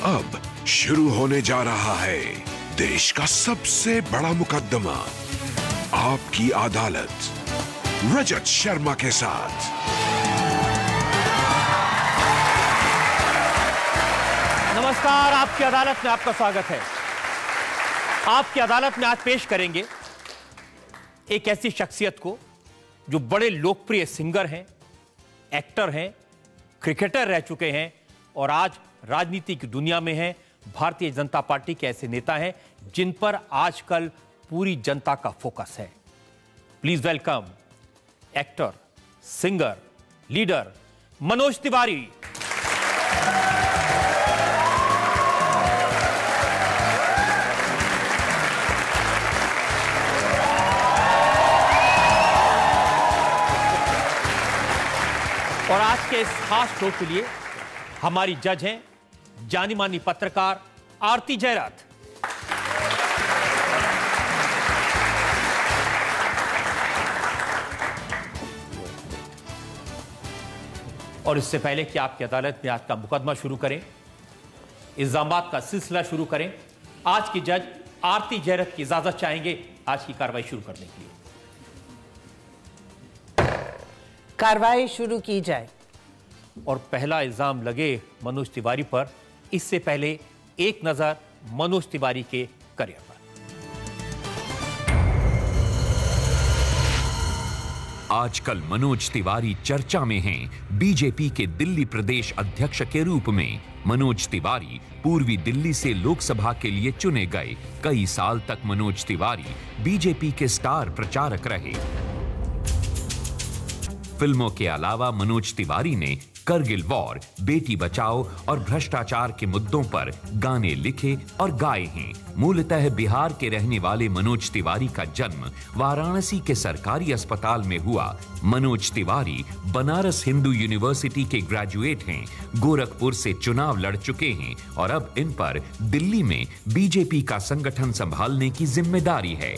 अब शुरू होने जा रहा है देश का सबसे बड़ा मुकदमा, आपकी अदालत, रजत शर्मा के साथ। नमस्कार, आपकी अदालत में आपका स्वागत है। आपकी अदालत में आज पेश करेंगे एक ऐसी शख्सियत को जो बड़े लोकप्रिय सिंगर हैं, एक्टर हैं, क्रिकेटर रह चुके हैं और आज राजनीति की दुनिया में हैं। भारतीय जनता पार्टी के ऐसे नेता हैं जिन पर आजकल पूरी जनता का फोकस है। Please welcome actor, singer, leader Manoj Tiwari. और आज के इस खास शो के लिए हमारी जज हैं जानी मानी पत्रकार आरती जयराथ। और इससे पहले कि आपकी अदालत में आज का मुकदमा शुरू करें, इल्जामात का सिलसिला शुरू करें, आज की जज आरती जयराथ की इजाजत चाहेंगे आज की कार्रवाई शुरू करने के लिए। कार्रवाई शुरू की जाए। और पहला इल्जाम लगे मनोज तिवारी पर। इससे पहले एक नजर मनोज तिवारी के करियर पर। आजकल मनोज तिवारी चर्चा में हैं बीजेपी के दिल्ली प्रदेश अध्यक्ष के रूप में। मनोज तिवारी पूर्वी दिल्ली से लोकसभा के लिए चुने गए। कई साल तक मनोज तिवारी बीजेपी के स्टार प्रचारक रहे। फिल्मों के अलावा मनोज तिवारी ने करगिल वॉर, बेटी बचाओ और भ्रष्टाचार के मुद्दों पर गाने लिखे और गाए हैं। मूलतः बिहार के रहने वाले मनोज तिवारी का जन्म वाराणसी के सरकारी अस्पताल में हुआ। मनोज तिवारी बनारस हिंदू यूनिवर्सिटी के ग्रेजुएट हैं। गोरखपुर से चुनाव लड़ चुके हैं और अब इन पर दिल्ली में बीजेपी का संगठन संभालने की जिम्मेदारी है।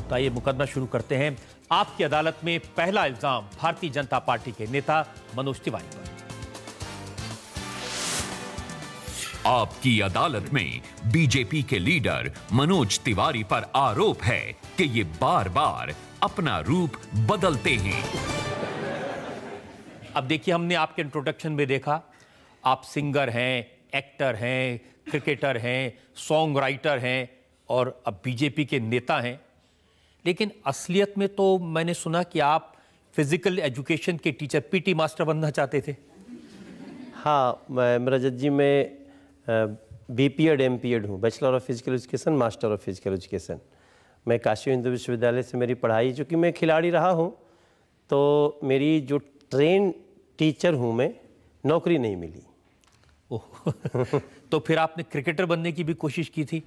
तो आइए मुकदमा शुरू करते हैं। आपकी अदालत में पहला इल्जाम भारतीय जनता पार्टी के नेता मनोज तिवारी पर। आपकी अदालत में बीजेपी के लीडर मनोज तिवारी पर आरोप है कि ये बार बार अपना रूप बदलते हैं। अब देखिए, हमने आपके इंट्रोडक्शन में देखा आप सिंगर हैं, एक्टर हैं, क्रिकेटर हैं, सॉन्ग राइटर हैं और अब बीजेपी के नेता हैं। लेकिन असलियत में तो मैंने सुना कि आप फिजिकल एजुकेशन के टीचर, पीटी मास्टर बनना चाहते थे। हाँ, मैं रजत जी में बीपीएड एमपीएड हूँ, bachelor of physical education, master of physical education. मैं काशी हिंदू विश्वविद्यालय से मेरी पढ़ाई, चूँकि मैं खिलाड़ी रहा हूँ तो मेरी जो ट्रेन टीचर हूँ मैं, नौकरी नहीं मिली। ओह तो फिर आपने क्रिकेटर बनने की भी कोशिश की थी?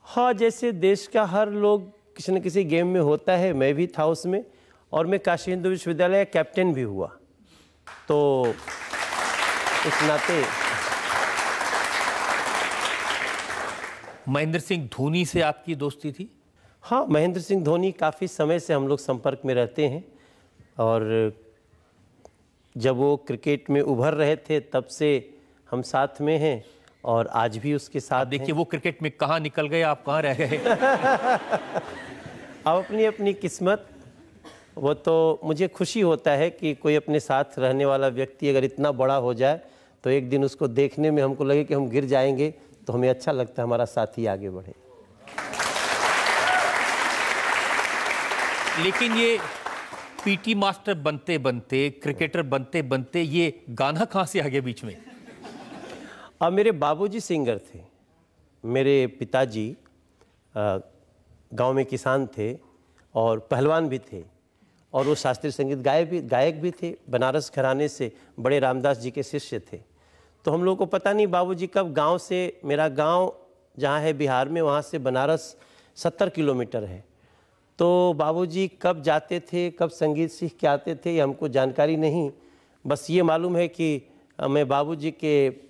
हाँ, जैसे देश का हर लोग किसी न किसी गेम में होता है, मैं भी था उसमें। और मैं काशी हिंदू विश्वविद्यालय कैप्टन भी हुआ। तो इस नाते महेंद्र सिंह धोनी से आपकी दोस्ती थी? हाँ, महेंद्र सिंह धोनी काफ़ी समय से हम लोग संपर्क में रहते हैं और जब वो क्रिकेट में उभर रहे थे तब से हम साथ में हैं और आज भी उसके साथ। देखिए, वो क्रिकेट में कहाँ निकल गए, आप कहाँ रह गए? अब अपनी अपनी किस्मत। वो तो मुझे खुशी होता है कि कोई अपने साथ रहने वाला व्यक्ति अगर इतना बड़ा हो जाए तो एक दिन उसको देखने में हमको लगे कि हम गिर जाएंगे तो हमें अच्छा लगता है हमारा साथी आगे बढ़े। लेकिन ये पीटी मास्टर बनते बनते, क्रिकेटर बनते बनते ये गाना कहाँ से आ गया बीच में? अब मेरे बाबूजी सिंगर थे। मेरे पिताजी गांव में किसान थे और पहलवान भी थे और वो शास्त्रीय संगीत गायक भी थे। बनारस घराने से बड़े रामदास जी के शिष्य थे। तो हम लोग को पता नहीं बाबूजी कब गांव से, मेरा गांव जहां है बिहार में, वहां से बनारस 70 किलोमीटर है। तो बाबूजी कब जाते थे, कब संगीत सीख के आते थे, ये हमको जानकारी नहीं। बस ये मालूम है कि मैं बाबूजी के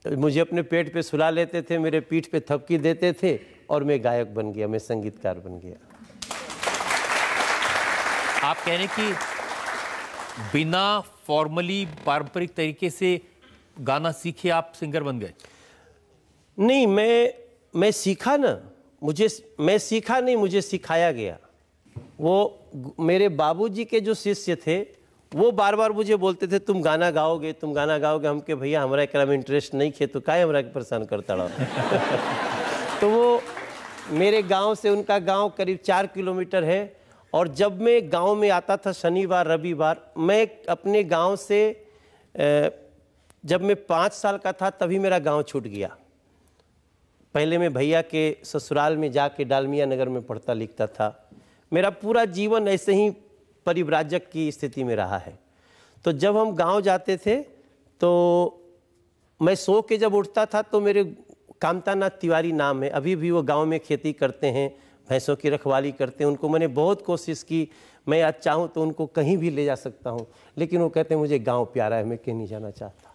मुझे अपने पेट पे सुला लेते थे, मेरे पीठ पे थपकी देते थे और मैं गायक बन गया, मैं संगीतकार बन गया। आप कह रहे हैं कि बिना फॉर्मली पारंपरिक तरीके से गाना सीखे आप सिंगर बन गए? नहीं, मैं सीखा ना, मैं सीखा नहीं, मुझे सिखाया गया। वो मेरे बाबूजी के जो शिष्य थे वो बार बार मुझे बोलते थे तुम गाना गाओगे, तुम गाना गाओगे। हम के भैया हमारा एकरा में इंटरेस्ट नहीं खे, तो काहे हमरा के परेशान करता रहो। तो वो मेरे गांव से उनका गांव करीब 4 किलोमीटर है, और जब मैं गांव में आता था शनिवार रविवार, मैं अपने गांव से जब मैं 5 साल का था तभी मेरा गांव छूट गया। पहले मैं भैया के ससुराल में जाके डालमिया नगर में पढ़ता लिखता था। मेरा पूरा जीवन ऐसे ही परिव्राजक की स्थिति में रहा है। तो जब हम गांव जाते थे तो मैं सो के जब उठता था तो मेरे कामतानाथ तिवारी नाम है, अभी भी वो गांव में खेती करते हैं, भैंसों की रखवाली करते हैं। उनको मैंने बहुत कोशिश की, मैं आज चाहूँ तो उनको कहीं भी ले जा सकता हूँ, लेकिन वो कहते हैं मुझे गांव प्यारा है, मैं कहीं नहीं जाना चाहता।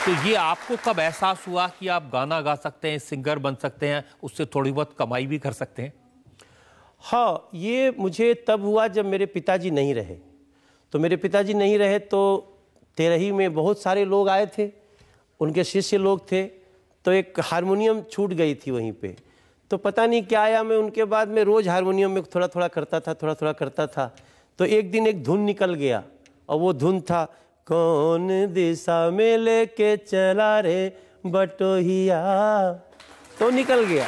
तो ये आपको कब एहसास हुआ कि आप गाना गा सकते हैं, सिंगर बन सकते हैं, उससे थोड़ी बहुत कमाई भी कर सकते हैं? हाँ, ये मुझे तब हुआ जब मेरे पिताजी नहीं रहे। तो मेरे पिताजी नहीं रहे तो तेरही में बहुत सारे लोग आए थे, उनके शिष्य लोग थे। तो एक हारमोनियम छूट गई थी वहीं पे, तो पता नहीं क्या आया। मैं उनके बाद में रोज़ हारमोनियम में थोड़ा थोड़ा करता था, थोड़ा थोड़ा करता था। तो एक दिन एक धुन निकल गया, और वो धुन था कौन दिशा में लेके चला रे बटोहिया। तो निकल गया,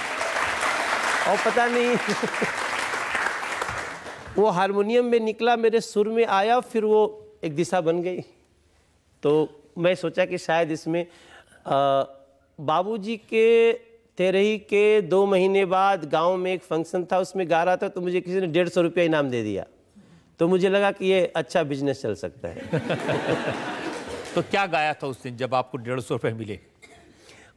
और पता नहीं वो हारमोनियम में निकला, मेरे सुर में आया, फिर वो एक दिशा बन गई। तो मैं सोचा कि शायद इसमें बाबूजी के तेरही के 2 महीने बाद गांव में एक फंक्शन था, उसमें गा रहा था, तो मुझे किसी ने 150 रुपया इनाम दे दिया। तो मुझे लगा कि ये अच्छा बिजनेस चल सकता है। तो क्या गाया था उस दिन जब आपको 150 रुपये मिले?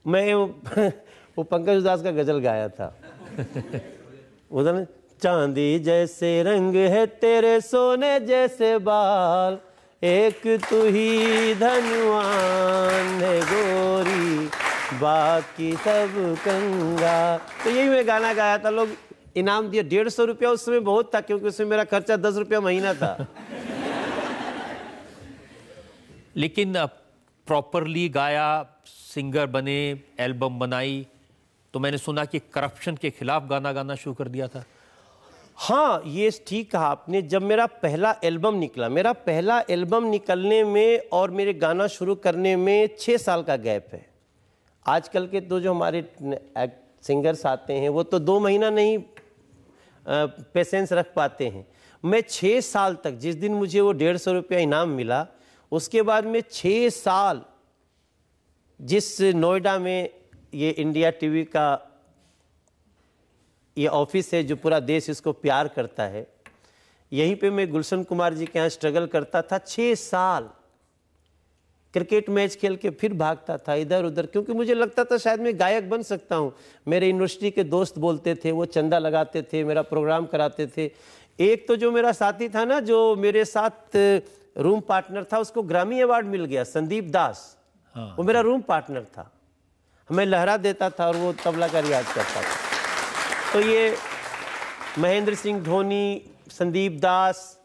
मैं वो पंकज उदास का गजल गाया था। उधर चांदी जैसे रंग है तेरे सोने जैसे बाल, एक तू ही धनवान है गोरी, बाकी सब कंगाल। तो यही मैं गाना गाया था। लोग इनाम दिया 150 रुपया, उस समय बहुत था, क्योंकि उसमें मेरा खर्चा 10 रुपया महीना था। लेकिन प्रॉपरली गाया, सिंगर बने, एल्बम बनाई, तो मैंने सुना कि करप्शन के खिलाफ गाना गाना शुरू कर दिया था। हाँ, ये ठीक कहा आपने। जब मेरा पहला एल्बम निकला, मेरा पहला एल्बम निकलने में और मेरे गाना शुरू करने में 6 साल का गैप है। आजकल के तो जो हमारे सिंगर्स आते हैं वो तो 2 महीना नहीं पेशेंस रख पाते हैं। मैं 6 साल तक, जिस दिन मुझे वो 150 रुपया इनाम मिला, उसके बाद में 6 साल जिस नोएडा में ये इंडिया टीवी का ये ऑफिस है जो पूरा देश इसको प्यार करता है, यहीं पे मैं गुलशन कुमार जी के यहाँ स्ट्रगल करता था 6 साल। क्रिकेट मैच खेल के फिर भागता था इधर उधर, क्योंकि मुझे लगता था शायद मैं गायक बन सकता हूँ। मेरे यूनिवर्सिटी के दोस्त बोलते थे, वो चंदा लगाते थे, मेरा प्रोग्राम कराते थे। एक तो जो मेरा साथी था ना, जो मेरे साथ रूम पार्टनर था, उसको ग्रामी अवार्ड मिल गया, संदीप दास। हाँ, वो मेरा रूम पार्टनर था। हमें लहरा देता था और वो तबला का रियाज करता था। तो ये महेंद्र सिंह धोनी, संदीप दास,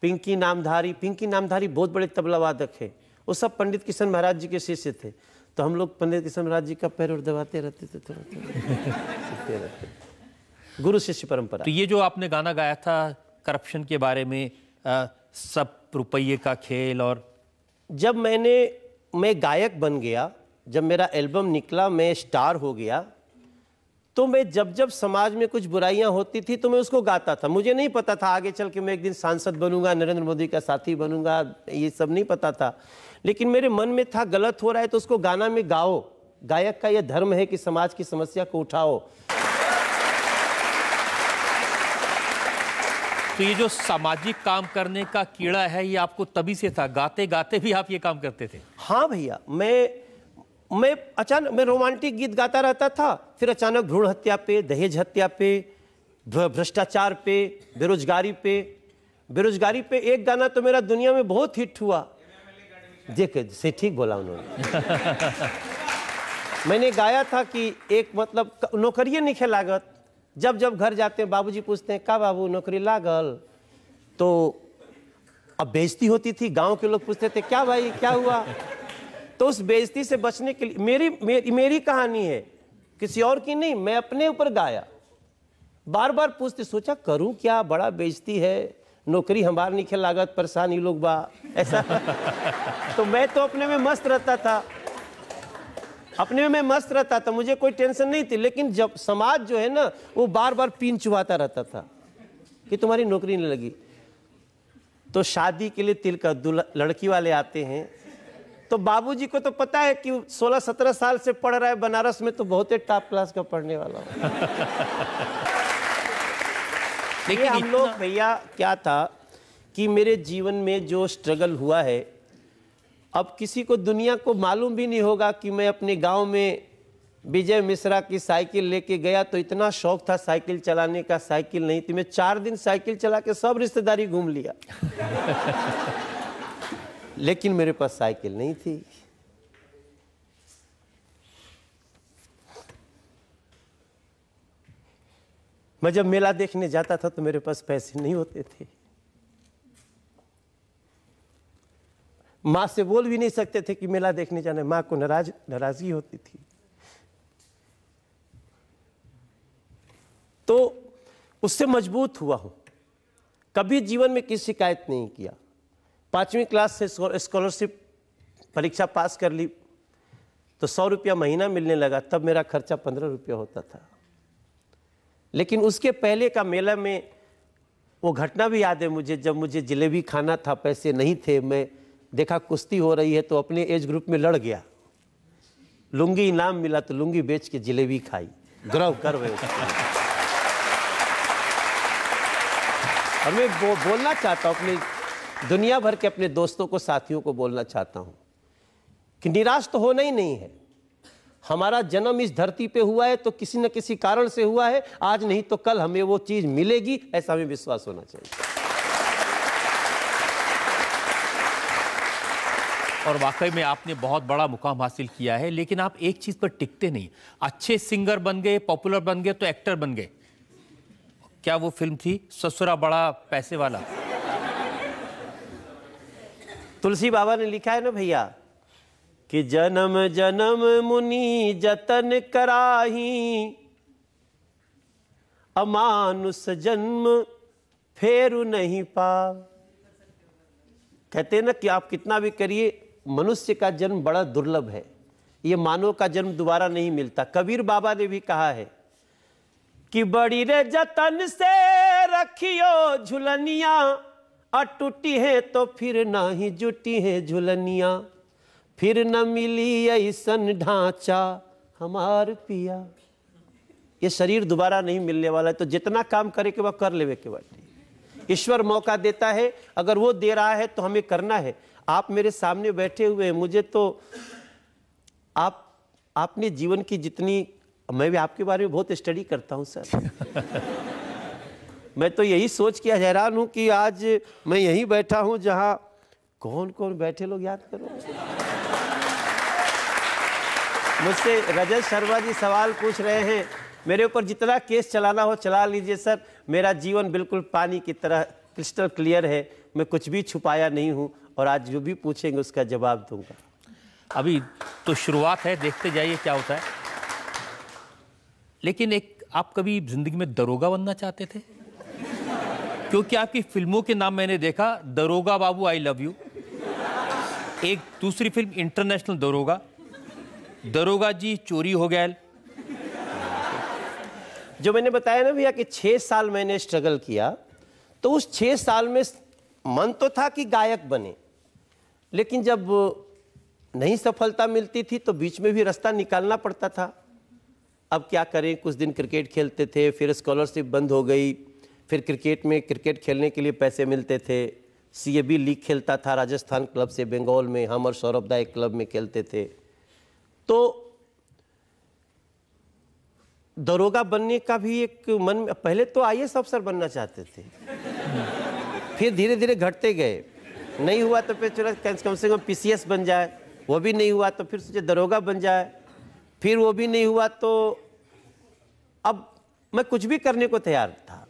पिंकी नामधारी बहुत बड़े तबला वादक है। वो सब पंडित किशन महाराज जी के शिष्य थे। तो हम लोग पंडित किशन महाराज जी का पैर दबाते रहते थे, सीखते रहते। गुरु शिष्य परंपरा। तो ये जो आपने गाना गाया था करप्शन के बारे में, सब रुपये का खेल, और जब मैं गायक बन गया, जब मेरा एल्बम निकला, मैं स्टार हो गया, तो मैं जब समाज में कुछ बुराइयां होती थी तो मैं उसको गाता था। मुझे नहीं पता था आगे चल के मैं एक दिन सांसद बनूंगा, नरेंद्र मोदी का साथी बनूंगा, ये सब नहीं पता था। लेकिन मेरे मन में था गलत हो रहा है तो उसको गाना में गाओ। गायक का यह धर्म है कि समाज की समस्या को उठाओ। तो ये जो सामाजिक काम करने का कीड़ा है, ये आपको तभी से था? गाते गाते भी आप ये काम करते थे? हाँ भैया, मैं अचानक रोमांटिक गीत गाता रहता था, फिर अचानक भ्रूण हत्या पे, दहेज हत्या पे, भ्रष्टाचार पे, बेरोजगारी पे एक गाना तो मेरा दुनिया में बहुत हिट हुआ। देख से ठीक बोला उन्होंने। मैंने गाया था कि एक मतलब नौकरिये नहीं लागत। जब घर जाते हैं बाबूजी पूछते हैं का बाबू नौकरी लागल, तो अब बेइज्जती होती थी, गांव के लोग पूछते थे क्या भाई क्या हुआ। तो उस बेइज्जती से बचने के लिए मेरी कहानी है, किसी और की नहीं, मैं अपने ऊपर गाया। बार बार पूछते, सोचा करूं क्या, बड़ा बेइज्जती है, नौकरी हमार नहीं लागत, परेशानी लोग बा ऐसा। तो मैं तो अपने में मस्त रहता था, अपने में मस्त रहता था, मुझे कोई टेंशन नहीं थी। लेकिन जब समाज जो है ना वो बार बार पीन चुभाता रहता था कि तुम्हारी नौकरी नहीं लगी। तो शादी के लिए तिल का लड़की वाले आते हैं, तो बाबूजी को तो पता है कि 16-17 साल से पढ़ रहा है बनारस में, तो बहुत ही टॉप क्लास का पढ़ने वाला। लेकिन हम लोग भैया क्या था कि मेरे जीवन में जो स्ट्रगल हुआ है, अब किसी को दुनिया को मालूम भी नहीं होगा कि मैं अपने गांव में विजय मिश्रा की साइकिल लेके गया। तो इतना शौक था साइकिल चलाने का, साइकिल नहीं थी, मैं 4 दिन साइकिल चला के सब रिश्तेदारी घूम लिया। लेकिन मेरे पास साइकिल नहीं थी। मैं जब मेला देखने जाता था तो मेरे पास पैसे नहीं होते थे, माँ से बोल भी नहीं सकते थे कि मेला देखने जाना है, माँ को नाराजगी होती थी। तो उससे मजबूत हुआ हूं, कभी जीवन में किसी शिकायत नहीं किया। 5वीं क्लास से स्कॉलरशिप परीक्षा पास कर ली तो 100 रुपया महीना मिलने लगा, तब मेरा खर्चा 15 रुपया होता था। लेकिन उसके पहले का मेला में वो घटना भी याद है मुझे, जब मुझे जलेबी खाना था, पैसे नहीं थे, मैं देखा कुश्ती हो रही है तो अपने एज ग्रुप में लड़ गया, लुंगी इनाम मिला तो लुंगी बेच के जलेबी खाई, ग्रव कर रहे। और मैं बोलना चाहता हूँ अपने दुनिया भर के अपने दोस्तों को, साथियों को बोलना चाहता हूँ कि निराश तो होना ही नहीं है। हमारा जन्म इस धरती पे हुआ है तो किसी न किसी कारण से हुआ है, आज नहीं तो कल हमें वो चीज मिलेगी, ऐसा हमें विश्वास होना चाहिए। और वाकई में आपने बहुत बड़ा मुकाम हासिल किया है, लेकिन आप एक चीज पर टिकते नहीं। अच्छे सिंगर बन गए, पॉपुलर बन गए तो एक्टर बन गए। क्या वो फिल्म थी ससुरा बड़ा पैसे वाला? तुलसी बाबा ने लिखा है ना भैया कि जन्म जन्म मुनि जतन कराही, अमानुष जन्म फेरु नहीं पाव। कहते हैं ना कि आप कितना भी करिए, मनुष्य का जन्म बड़ा दुर्लभ है, ये मानव का जन्म दोबारा नहीं मिलता। कबीर बाबा ने भी कहा है कि बड़ी रे जतन से रखियो झुलनिया, अटूटी है तो फिर ना ही जुटी है झुलनिया, फिर न मिली ऐसन ढांचा हमार पिया। ये शरीर दोबारा नहीं मिलने वाला है, तो जितना काम करे के बाद कर लेवे के बाद। ईश्वर मौका देता है, अगर वो दे रहा है तो हमें करना है। आप मेरे सामने बैठे हुए हैं, मुझे तो आपने जीवन की जितनी, मैं भी आपके बारे में बहुत स्टडी करता हूं सर। मैं तो यही सोच के हैरान हूं कि आज मैं यहीं बैठा हूं जहां कौन कौन बैठे लोग याद करो। मुझसे रजत शर्मा जी सवाल पूछ रहे हैं, मेरे ऊपर जितना केस चलाना हो चला लीजिए सर, मेरा जीवन बिल्कुल पानी की तरह क्रिस्टल क्लियर है, मैं कुछ भी छुपाया नहीं हूं, और आज जो भी पूछेंगे उसका जवाब दूंगा। अभी तो शुरुआत है, देखते जाइए क्या होता है। लेकिन एक आप कभी जिंदगी में दरोगा बनना चाहते थे? क्योंकि आपकी फिल्मों के नाम मैंने देखा, दरोगा बाबू आई लव यू, एक दूसरी फिल्म इंटरनेशनल दरोगा, दरोगा जी चोरी हो गया। जो मैंने बताया ना भैया कि 6 साल मैंने स्ट्रगल किया, तो उस 6 साल में मन तो था कि गायक बने, लेकिन जब नहीं सफलता मिलती थी तो बीच में भी रास्ता निकालना पड़ता था। अब क्या करें, कुछ दिन क्रिकेट खेलते थे, फिर स्कॉलरशिप बंद हो गई, फिर क्रिकेट में क्रिकेट खेलने के लिए पैसे मिलते थे। CAB लीग खेलता था राजस्थान क्लब से, बंगाल में हम और सौरभ दा एक क्लब में खेलते थे। तो दरोगा बनने का भी एक मन में, पहले तो IAS अफसर बनना चाहते थे, फिर धीरे धीरे घटते गए, नहीं हुआ तो फिर चलो कम से कम PCS बन जाए, वो भी नहीं हुआ तो फिर सोचे दरोगा बन जाए, फिर वो भी नहीं हुआ तो अब मैं कुछ भी करने को तैयार था।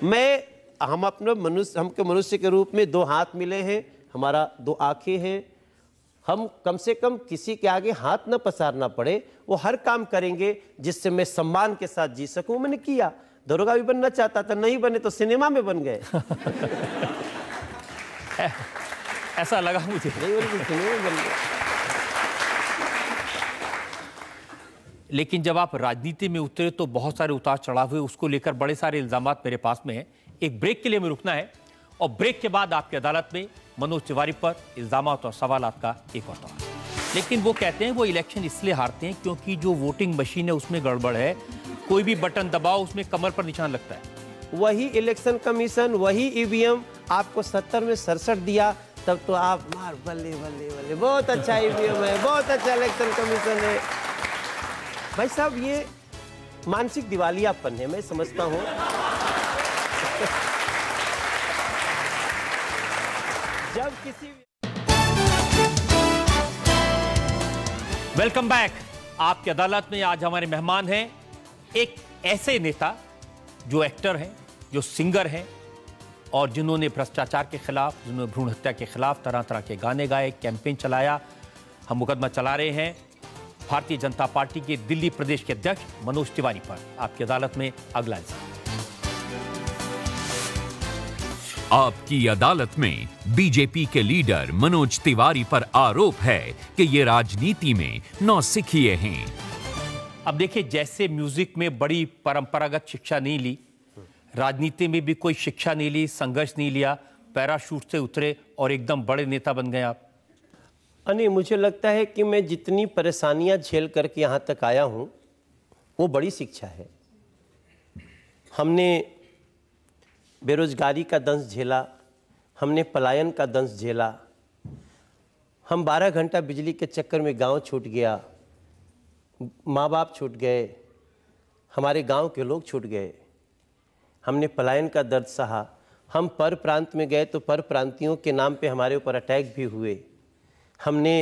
मैं हम अपने हमके मनुष्य के रूप में 2 हाथ मिले हैं, हमारा 2 आंखें हैं। हम कम से कम किसी के आगे हाथ न पसारना पड़े, वो हर काम करेंगे जिससे मैं सम्मान के साथ जी सकूं। मैंने किया, दरोगा भी बनना चाहता था, नहीं बने तो सिनेमा में बन गए। ऐसा लगा मुझे। नहीं बने तो सिनेमा में बन गए। लेकिन जब आप राजनीति में उतरे तो बहुत सारे उतार चढ़ाव हुए, उसको लेकर बड़े सारे इल्जामात मेरे पास में हैं। एक ब्रेक के लिए हमें रुकना है और ब्रेक के बाद आपकी अदालत में मनोज तिवारी पर इल्जामात और सवालात का एक और दौर। लेकिन वो कहते हैं वो इलेक्शन इसलिए हारते हैं क्योंकि जो वोटिंग मशीन है उसमें गड़बड़ है, कोई भी बटन दबाओ उसमें कमर पर निशान लगता है। वही इलेक्शन कमीशन, वही ईवीएम आपको 70 में 67 दिया, तब तो आप मार बल्ले बल्ले बल्ले, बहुत अच्छा ईवीएम है, बहुत अच्छा इलेक्शन कमीशन है। भाई साहब, ये मानसिक दिवालियापन है, मैं समझता हूं। जब किसी वेलकम बैक। आपकी अदालत में आज हमारे मेहमान हैं एक ऐसे नेता जो एक्टर हैं, जो सिंगर हैं और जिन्होंने भ्रष्टाचार के खिलाफ, जिन्होंने भ्रूण हत्या के खिलाफ तरह तरह के गाने गाए, कैंपेन चलाया। हम मुकदमा चला रहे हैं भारतीय जनता पार्टी के दिल्ली प्रदेश के अध्यक्ष मनोज तिवारी पर। आपकी अदालत में अगला इल्जाम। आपकी अदालत में बीजेपी के लीडर मनोज तिवारी पर आरोप है कि ये राजनीति में नौसिखिए हैं। अब देखिए, जैसे म्यूजिक में बड़ी परंपरागत शिक्षा नहीं ली, राजनीति में भी कोई शिक्षा नहीं ली, संघर्ष नहीं लिया, पैराशूट से उतरे और एकदम बड़े नेता बन गए आप। नहीं, मुझे लगता है कि मैं जितनी परेशानियां झेल करके यहाँ तक आया हूँ वो बड़ी शिक्षा है। हमने बेरोजगारी का दंश झेला, हमने पलायन का दंश झेला, हम 12 घंटा बिजली के चक्कर में गांव छूट गया, माँ बाप छूट गए, हमारे गांव के लोग छूट गए। हमने पलायन का दर्द सहा। हम पर प्रांत में गए तो पर प्रांतियों के नाम पे हमारे ऊपर अटैक भी हुए। हमने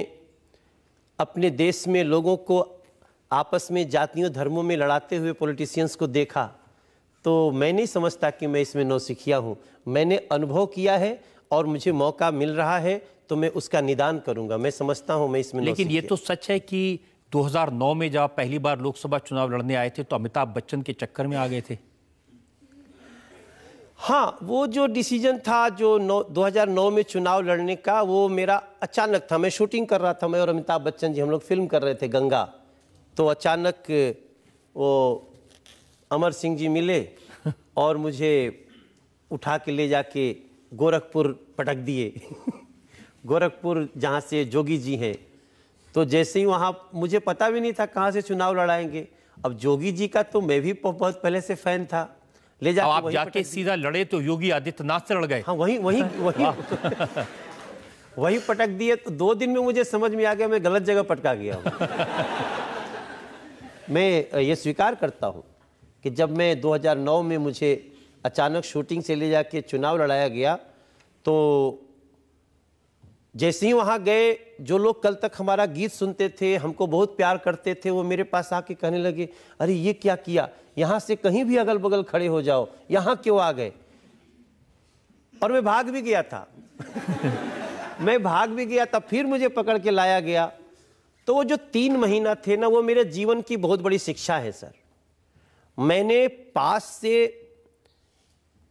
अपने देश में लोगों को आपस में जातियों धर्मों में लड़ाते हुए पॉलिटिशियंस को देखा। तो मैं नहीं समझता कि मैं इसमें नौसिखिया हूँ। मैंने अनुभव किया है और मुझे मौका मिल रहा है तो मैं उसका निदान करूँगा। मैं समझता हूँ मैं इसमें लेकिन ये तो सच है कि 2009 में जब आप पहली बार लोकसभा चुनाव लड़ने आए थे तो अमिताभ बच्चन के चक्कर में आ गए थे। हाँ, वो जो डिसीजन था जो 2009 में चुनाव लड़ने का, वो मेरा अचानक था। मैं शूटिंग कर रहा था, मैं और अमिताभ बच्चन जी, हम लोग फिल्म कर रहे थे गंगा। तो अचानक वो अमर सिंह जी मिले और मुझे उठा के ले जाके गोरखपुर पटक दिए। गोरखपुर जहाँ से जोगी जी हैं। तो जैसे ही वहाँ, मुझे पता भी नहीं था कहाँ से चुनाव लड़ाएंगे। अब जोगी जी का तो मैं भी बहुत पहले से फैन था। ले जाके आप जाके सीधा लड़े तो योगी आदित्यनाथ से लड़ गए। हाँ, वही वही पटक दिए। तो 2 दिन में मुझे समझ में आ गया मैं गलत जगह पटका गया हूँ। मैं ये स्वीकार करता हूँ कि जब मैं 2009 में मुझे अचानक शूटिंग से ले जाके चुनाव लड़ाया गया, तो जैसे ही वहाँ गए, जो लोग कल तक हमारा गीत सुनते थे, हमको बहुत प्यार करते थे, वो मेरे पास आके कहने लगे, अरे ये क्या किया, यहाँ से कहीं भी अगल बगल खड़े हो जाओ, यहाँ क्यों आ गए। और मैं भाग भी गया था। मैं भाग भी गया था, फिर मुझे पकड़ के लाया गया। तो वो जो 3 महीना थे ना, वो मेरे जीवन की बहुत बड़ी शिक्षा है सर। मैंने पास से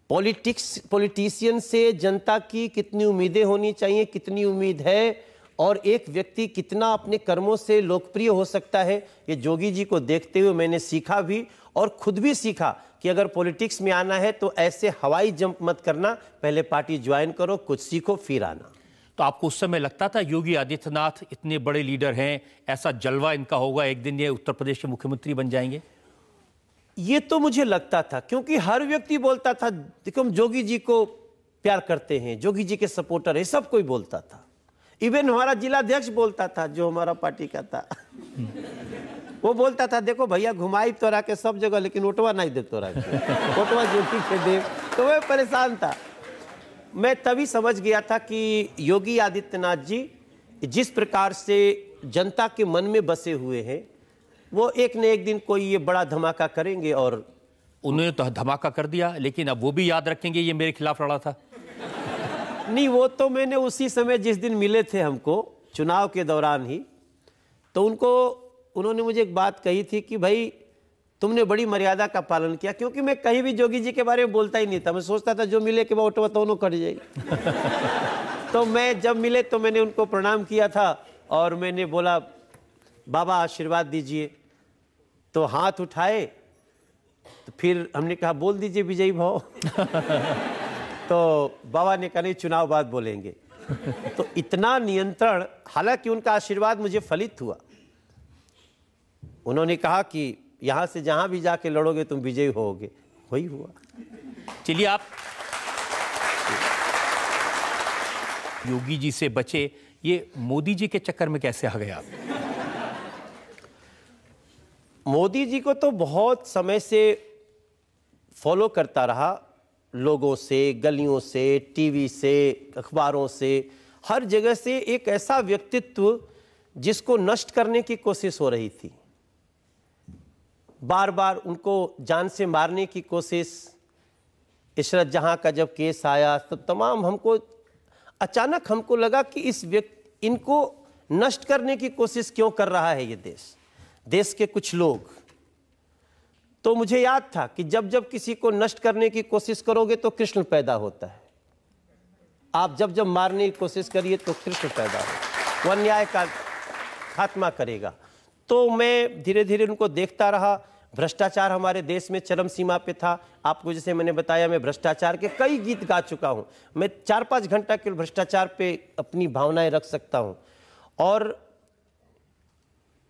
पॉलिटिशियन से जनता की कितनी उम्मीदें होनी चाहिए, कितनी उम्मीद है, और एक व्यक्ति कितना अपने कर्मों से लोकप्रिय हो सकता है, ये जोगी जी को देखते हुए मैंने सीखा भी और खुद भी सीखा कि अगर पॉलिटिक्स में आना है तो ऐसे हवाई जंप मत करना, पहले पार्टी ज्वाइन करो, कुछ सीखो, फिर आना। तो आपको उस समय लगता था योगी आदित्यनाथ इतने बड़े लीडर हैं, ऐसा जलवा इनका होगा, एक दिन ये उत्तर प्रदेश के मुख्यमंत्री बन जाएंगे? ये तो मुझे लगता था, क्योंकि हर व्यक्ति बोलता था देखो हम जोगी जी को प्यार करते हैं, जोगी जी के सपोर्टर है, सब कोई बोलता था। इवन हमारा जिलाध्यक्ष बोलता था, जो हमारा पार्टी का था। वो बोलता था देखो भैया घुमाई तोरा के सब जगह, लेकिन ओटवा नहीं दे तोरा के, ओटवा जोगी के दे। तो मैं परेशान था। मैं तभी समझ गया था कि योगी आदित्यनाथ जी जिस प्रकार से जनता के मन में बसे हुए हैं, वो एक न एक दिन कोई ये बड़ा धमाका करेंगे और उन्होंने तो धमाका कर दिया, लेकिन अब वो भी याद रखेंगे ये मेरे खिलाफ लड़ा था। नहीं, वो तो मैंने उसी समय जिस दिन मिले थे हमको चुनाव के दौरान ही, तो उन्होंने मुझे एक बात कही थी कि भाई तुमने बड़ी मर्यादा का पालन किया, क्योंकि मैं कहीं भी जोगी जी के बारे में बोलता ही नहीं था। मैं सोचता था जो मिले के वोट दोनों कट जाएगी। तो मैं जब मिले तो मैंने उनको प्रणाम किया था और मैंने बोला बाबा आशीर्वाद दीजिए, तो हाथ उठाए, तो फिर हमने कहा बोल दीजिए विजयी भव। तो बाबा ने कहा नहीं, चुनाव बाद बोलेंगे। तो इतना नियंत्रण, हालांकि उनका आशीर्वाद मुझे फलित हुआ। उन्होंने कहा कि यहां से जहां भी जाके लड़ोगे तुम विजयी होगे, वही हुआ। चलिए, आप योगी जी से बचे, ये मोदी जी के चक्कर में कैसे आ गए आप? मोदी जी को तो बहुत समय से फॉलो करता रहा, लोगों से, गलियों से, टीवी से, अखबारों से, हर जगह से एक ऐसा व्यक्तित्व जिसको नष्ट करने की कोशिश हो रही थी। बार बार उनको जान से मारने की कोशिश। इशरत जहां का जब केस आया तब तमाम अचानक हमको लगा कि इनको नष्ट करने की कोशिश क्यों कर रहा है ये देश के कुछ लोग। तो मुझे याद था कि जब जब किसी को नष्ट करने की कोशिश करोगे तो कृष्ण पैदा होता है। आप जब जब मारने की कोशिश करिए तो कृष्ण पैदा होगा, वो अन्याय का खात्मा करेगा। तो मैं धीरे धीरे उनको देखता रहा। भ्रष्टाचार हमारे देश में चरम सीमा पे था। आपको जैसे मैंने बताया, मैं भ्रष्टाचार के कई गीत गा चुका हूं। मैं 4-5 घंटा के भ्रष्टाचार पे अपनी भावनाएं रख सकता हूं। और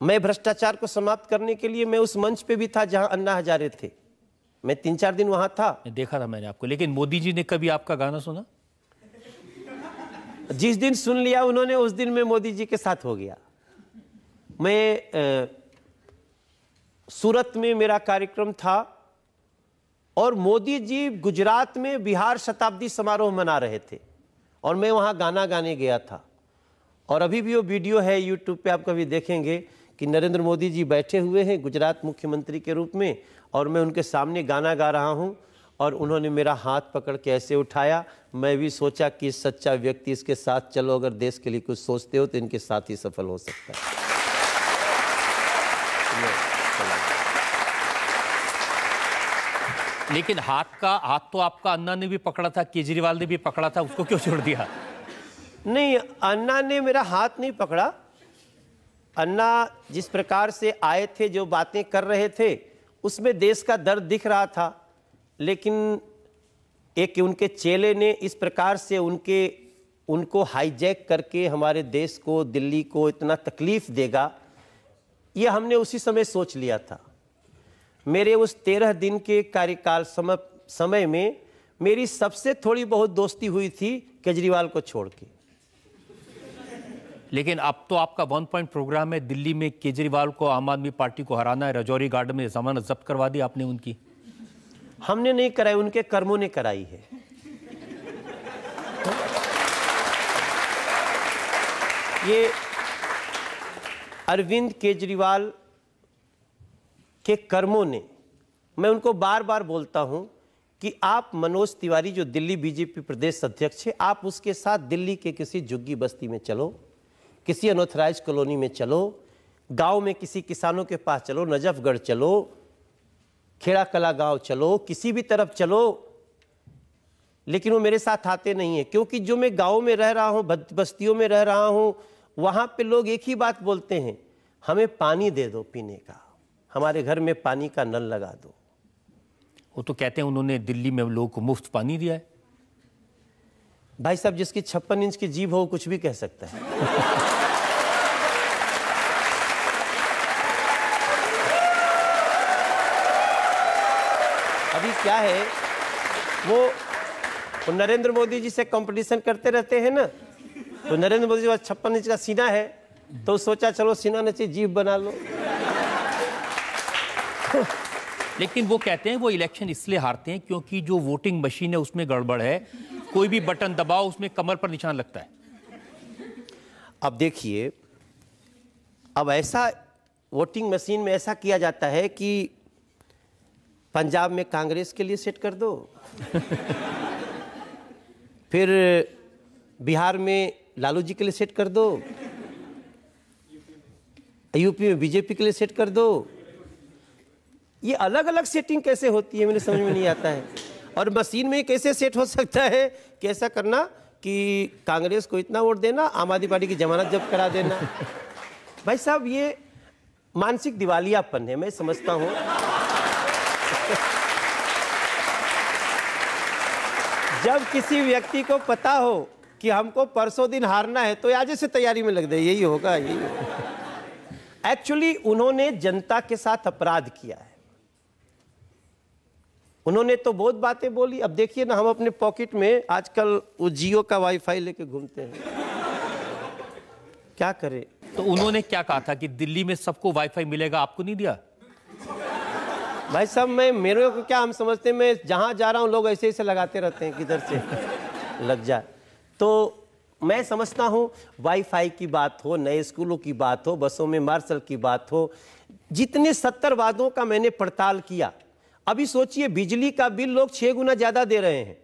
मैं भ्रष्टाचार को समाप्त करने के लिए मैं उस मंच पे भी था जहां अन्ना हजारे थे। मैं 3-4 दिन वहां था। देखा था मैंने आपको। लेकिन मोदी जी ने कभी आपका गाना सुना? जिस दिन सुन लिया उन्होंने, उस दिन मैं मोदी जी के साथ हो गया। मैं सूरत में मेरा कार्यक्रम था और मोदी जी गुजरात में बिहार शताब्दी समारोह मना रहे थे और मैं वहां गाना गाने गया था। और अभी भी वो वीडियो है यूट्यूब पे, आप कभी देखेंगे कि नरेंद्र मोदी जी बैठे हुए हैं गुजरात मुख्यमंत्री के रूप में और मैं उनके सामने गाना गा रहा हूं और उन्होंने मेरा हाथ पकड़ के ऐसे उठाया। मैं भी सोचा कि सच्चा व्यक्ति, इसके साथ चलो, अगर देश के लिए कुछ सोचते हो तो इनके साथ ही सफल हो सकता है। लेकिन हाथ तो आपका अन्ना ने भी पकड़ा था, केजरीवाल ने भी पकड़ा था, उसको क्यों छोड़ दिया? नहीं, अन्ना ने मेरा हाथ नहीं पकड़ा। अन्ना जिस प्रकार से आए थे, जो बातें कर रहे थे, उसमें देश का दर्द दिख रहा था। लेकिन एक उनके चेले ने इस प्रकार से उनको हाईजैक करके हमारे देश को, दिल्ली को इतना तकलीफ देगा, ये हमने उसी समय सोच लिया था। मेरे उस 13 दिन के कार्यकाल समय में मेरी सबसे थोड़ी बहुत दोस्ती हुई थी केजरीवाल को छोड़ के। लेकिन अब तो आपका 1 पॉइंट प्रोग्राम है, दिल्ली में केजरीवाल को, आम आदमी पार्टी को हराना है। रजौरी गार्डन में जमानत जब्त करवा दी आपने उनकी। हमने नहीं कराई, उनके कर्मों ने कराई है। ये अरविंद केजरीवाल के कर्मों ने, मैं उनको बार बार बोलता हूं कि आप मनोज तिवारी जो दिल्ली बीजेपी प्रदेश अध्यक्ष है, आप उसके साथ दिल्ली के किसी झुग्गी बस्ती में चलो, किसी अनऑथराइज कॉलोनी में चलो, गांव में किसी किसानों के पास चलो, नजफगढ़ चलो, खेड़ा कला गांव चलो, किसी भी तरफ चलो, लेकिन वो मेरे साथ आते नहीं है। क्योंकि जो मैं गांव में रह रहा हूं, बस्तियों में रह रहा हूं, वहां पे लोग एक ही बात बोलते हैं, हमें पानी दे दो पीने का, हमारे घर में पानी का नल लगा दो। वो तो कहते हैं उन्होंने दिल्ली में लोगों को मुफ्त पानी दिया है। भाई साहब, जिसकी 56 इंच की जीभ हो कुछ भी कह सकता है। अभी क्या है, वो नरेंद्र मोदी जी से कंपटीशन करते रहते हैं ना, तो नरेंद्र मोदी जी का 56 इंच का सीना है, तो सोचा चलो सीना नीचे जीभ बना लो। लेकिन वो कहते हैं वो इलेक्शन इसलिए हारते हैं क्योंकि जो वोटिंग मशीन है उसमें गड़बड़ है, कोई भी बटन दबाओ उसमें कमर पर निशान लगता है। अब देखिए, अब ऐसा वोटिंग मशीन में ऐसा किया जाता है कि पंजाब में कांग्रेस के लिए सेट कर दो, फिर बिहार में लालू जी के लिए सेट कर दो, यूपी में बीजेपी के लिए सेट कर दो। ये अलग अलग सेटिंग कैसे होती है मुझे समझ में नहीं आता है। और मशीन में कैसे सेट हो सकता है कि ऐसा करना कि कांग्रेस को इतना वोट देना, आम आदमी पार्टी की जमानत जब्त करा देना। भाई साहब ये मानसिक दिवालियापन है, मैं समझता हूं। जब किसी व्यक्ति को पता हो कि हमको परसों दिन हारना है तो आज से तैयारी में लग जाए, यही होगा, यही होगा। एक्चुअली उन्होंने जनता के साथ अपराध किया है। उन्होंने तो बहुत बातें बोली। अब देखिए ना, हम अपने पॉकेट में आजकल वो जियो का वाईफाई लेके घूमते हैं, क्या करें। तो उन्होंने क्या कहा था कि दिल्ली में सबको वाईफाई मिलेगा, आपको नहीं दिया? भाई साहब मेरे को क्या, हम समझते हैं मैं जहां जा रहा हूं लोग ऐसे ऐसे लगाते रहते हैं किधर से लग जाए। तो मैं समझता हूं वाईफाई की बात हो, नए स्कूलों की बात हो, बसों में मार्शल की बात हो, जितने 70 वादों का मैंने पड़ताल किया। अभी सोचिए बिजली का बिल लोग 6 गुना ज्यादा दे रहे हैं।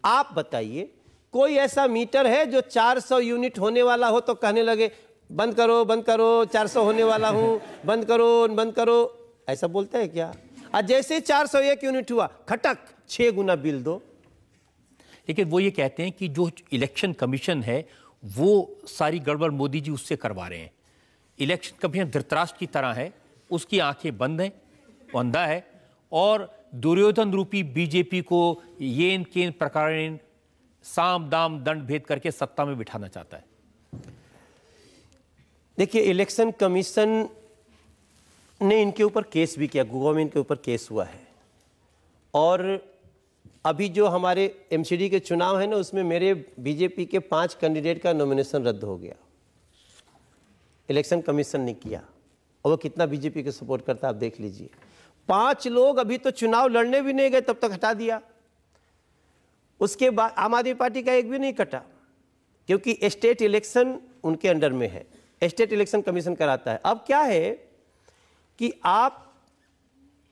आप बताइए कोई ऐसा मीटर है जो 400 यूनिट होने वाला हो तो कहने लगे बंद करो बंद करो, 400 होने वाला हूं, बंद करो बंद करो, ऐसा बोलता है क्या? आज जैसे 401 यूनिट हुआ खटक 6 गुना बिल दो। लेकिन वो ये कहते हैं कि जो इलेक्शन कमीशन है वो सारी गड़बड़ मोदी जी उससे करवा रहे हैं। इलेक्शन कमीशन धृतराष्ट्र की तरह है, उसकी आंखें बंद हैं, वो अंधा है, और दुर्योधन रूपी बीजेपी को येन केन प्रकारेण साम दाम दंड भेद करके सत्ता में बिठाना चाहता है। देखिए इलेक्शन कमीशन ने इनके ऊपर केस भी किया, गवर्नमेंट के ऊपर केस हुआ है। और अभी जो हमारे एमसीडी के चुनाव है ना, उसमें मेरे बीजेपी के 5 कैंडिडेट का नॉमिनेशन रद्द हो गया, इलेक्शन कमीशन ने किया। और वो कितना बीजेपी को सपोर्ट करता है आप देख लीजिए। 5 लोग अभी तो चुनाव लड़ने भी नहीं गए तब तक हटा दिया। उसके बाद आम आदमी पार्टी का एक भी नहीं कटा, क्योंकि स्टेट इलेक्शन उनके अंडर में है, स्टेट इलेक्शन कमीशन कराता है। अब क्या है कि आप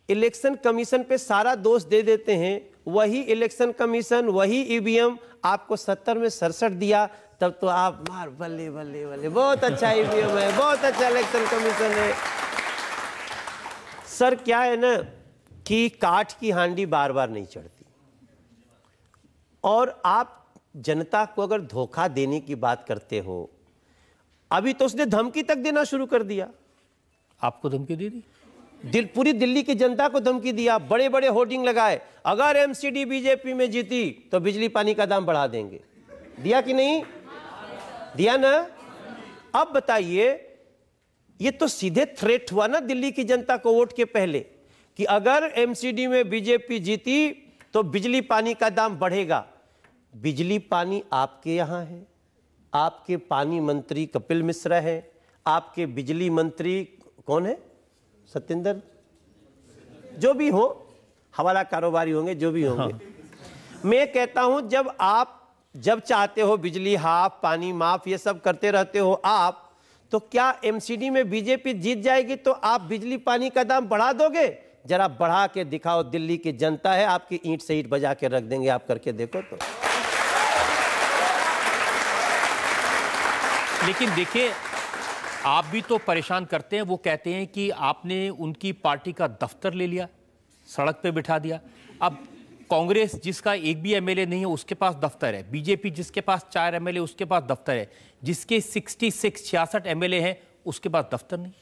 इलेक्शन कमीशन पे सारा दोष दे देते हैं, वही इलेक्शन कमीशन, वही ईवीएम आपको 70 में 67 दिया, तब तो आप मार बल्ले बल्ले बल्ले, बहुत अच्छा ईवीएम है, बहुत अच्छा इलेक्शन कमीशन है। सर क्या है ना कि काठ की हांडी बार बार नहीं चढ़ती, और आप जनता को अगर धोखा देने की बात करते हो, अभी तो उसने धमकी तक देना शुरू कर दिया। आपको धमकी दे दी? पूरी दिल्ली की जनता को धमकी दिया, बड़े बड़े होर्डिंग लगाए, अगर एमसीडी बीजेपी में जीती तो बिजली पानी का दाम बढ़ा देंगे। दिया कि नहीं दिया ना? अब बताइए, ये तो सीधे थ्रेट हुआ ना दिल्ली की जनता को वोट के पहले कि अगर एमसीडी में बीजेपी जीती तो बिजली पानी का दाम बढ़ेगा। बिजली पानी आपके यहां है, आपके पानी मंत्री कपिल मिश्रा है, आपके बिजली मंत्री कौन है, सत्येंद्र, जो भी हो, हवाला कारोबारी होंगे, जो भी होंगे। मैं कहता हूं जब चाहते हो बिजली हाफ, पानी माफ, ये सब करते रहते हो आप, तो क्या एमसीडी में बीजेपी जीत जाएगी तो आप बिजली पानी का दाम बढ़ा दोगे? जरा बढ़ा के दिखाओ, दिल्ली की जनता है, आपकी ईंट से ईंट बजा के रख देंगे, आप करके देखो तो। लेकिन देखिए, आप भी तो परेशान करते हैं। वो कहते हैं कि आपने उनकी पार्टी का दफ्तर ले लिया, सड़क पे बिठा दिया। अब कांग्रेस जिसका एक भी एमएलए नहीं है उसके पास दफ्तर है, बीजेपी जिसके पास 4 एमएलए उसके पास दफ्तर है, जिसके 66 एमएलए हैं उसके पास दफ्तर नहीं।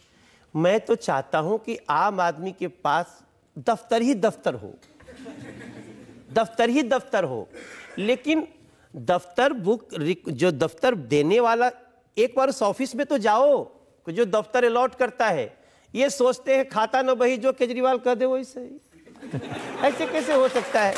मैं तो चाहता हूं कि आम आदमी के पास दफ्तर ही दफ्तर हो, दफ्तर ही दफ्तर हो। लेकिन दफ्तर बुक जो दफ्तर देने वाला, एक बार उस ऑफिस में तो जाओ जो दफ्तर अलॉट करता है। ये सोचते हैं खाता न बही, जो केजरीवाल कह दे वही सही। ऐसे कैसे हो सकता है?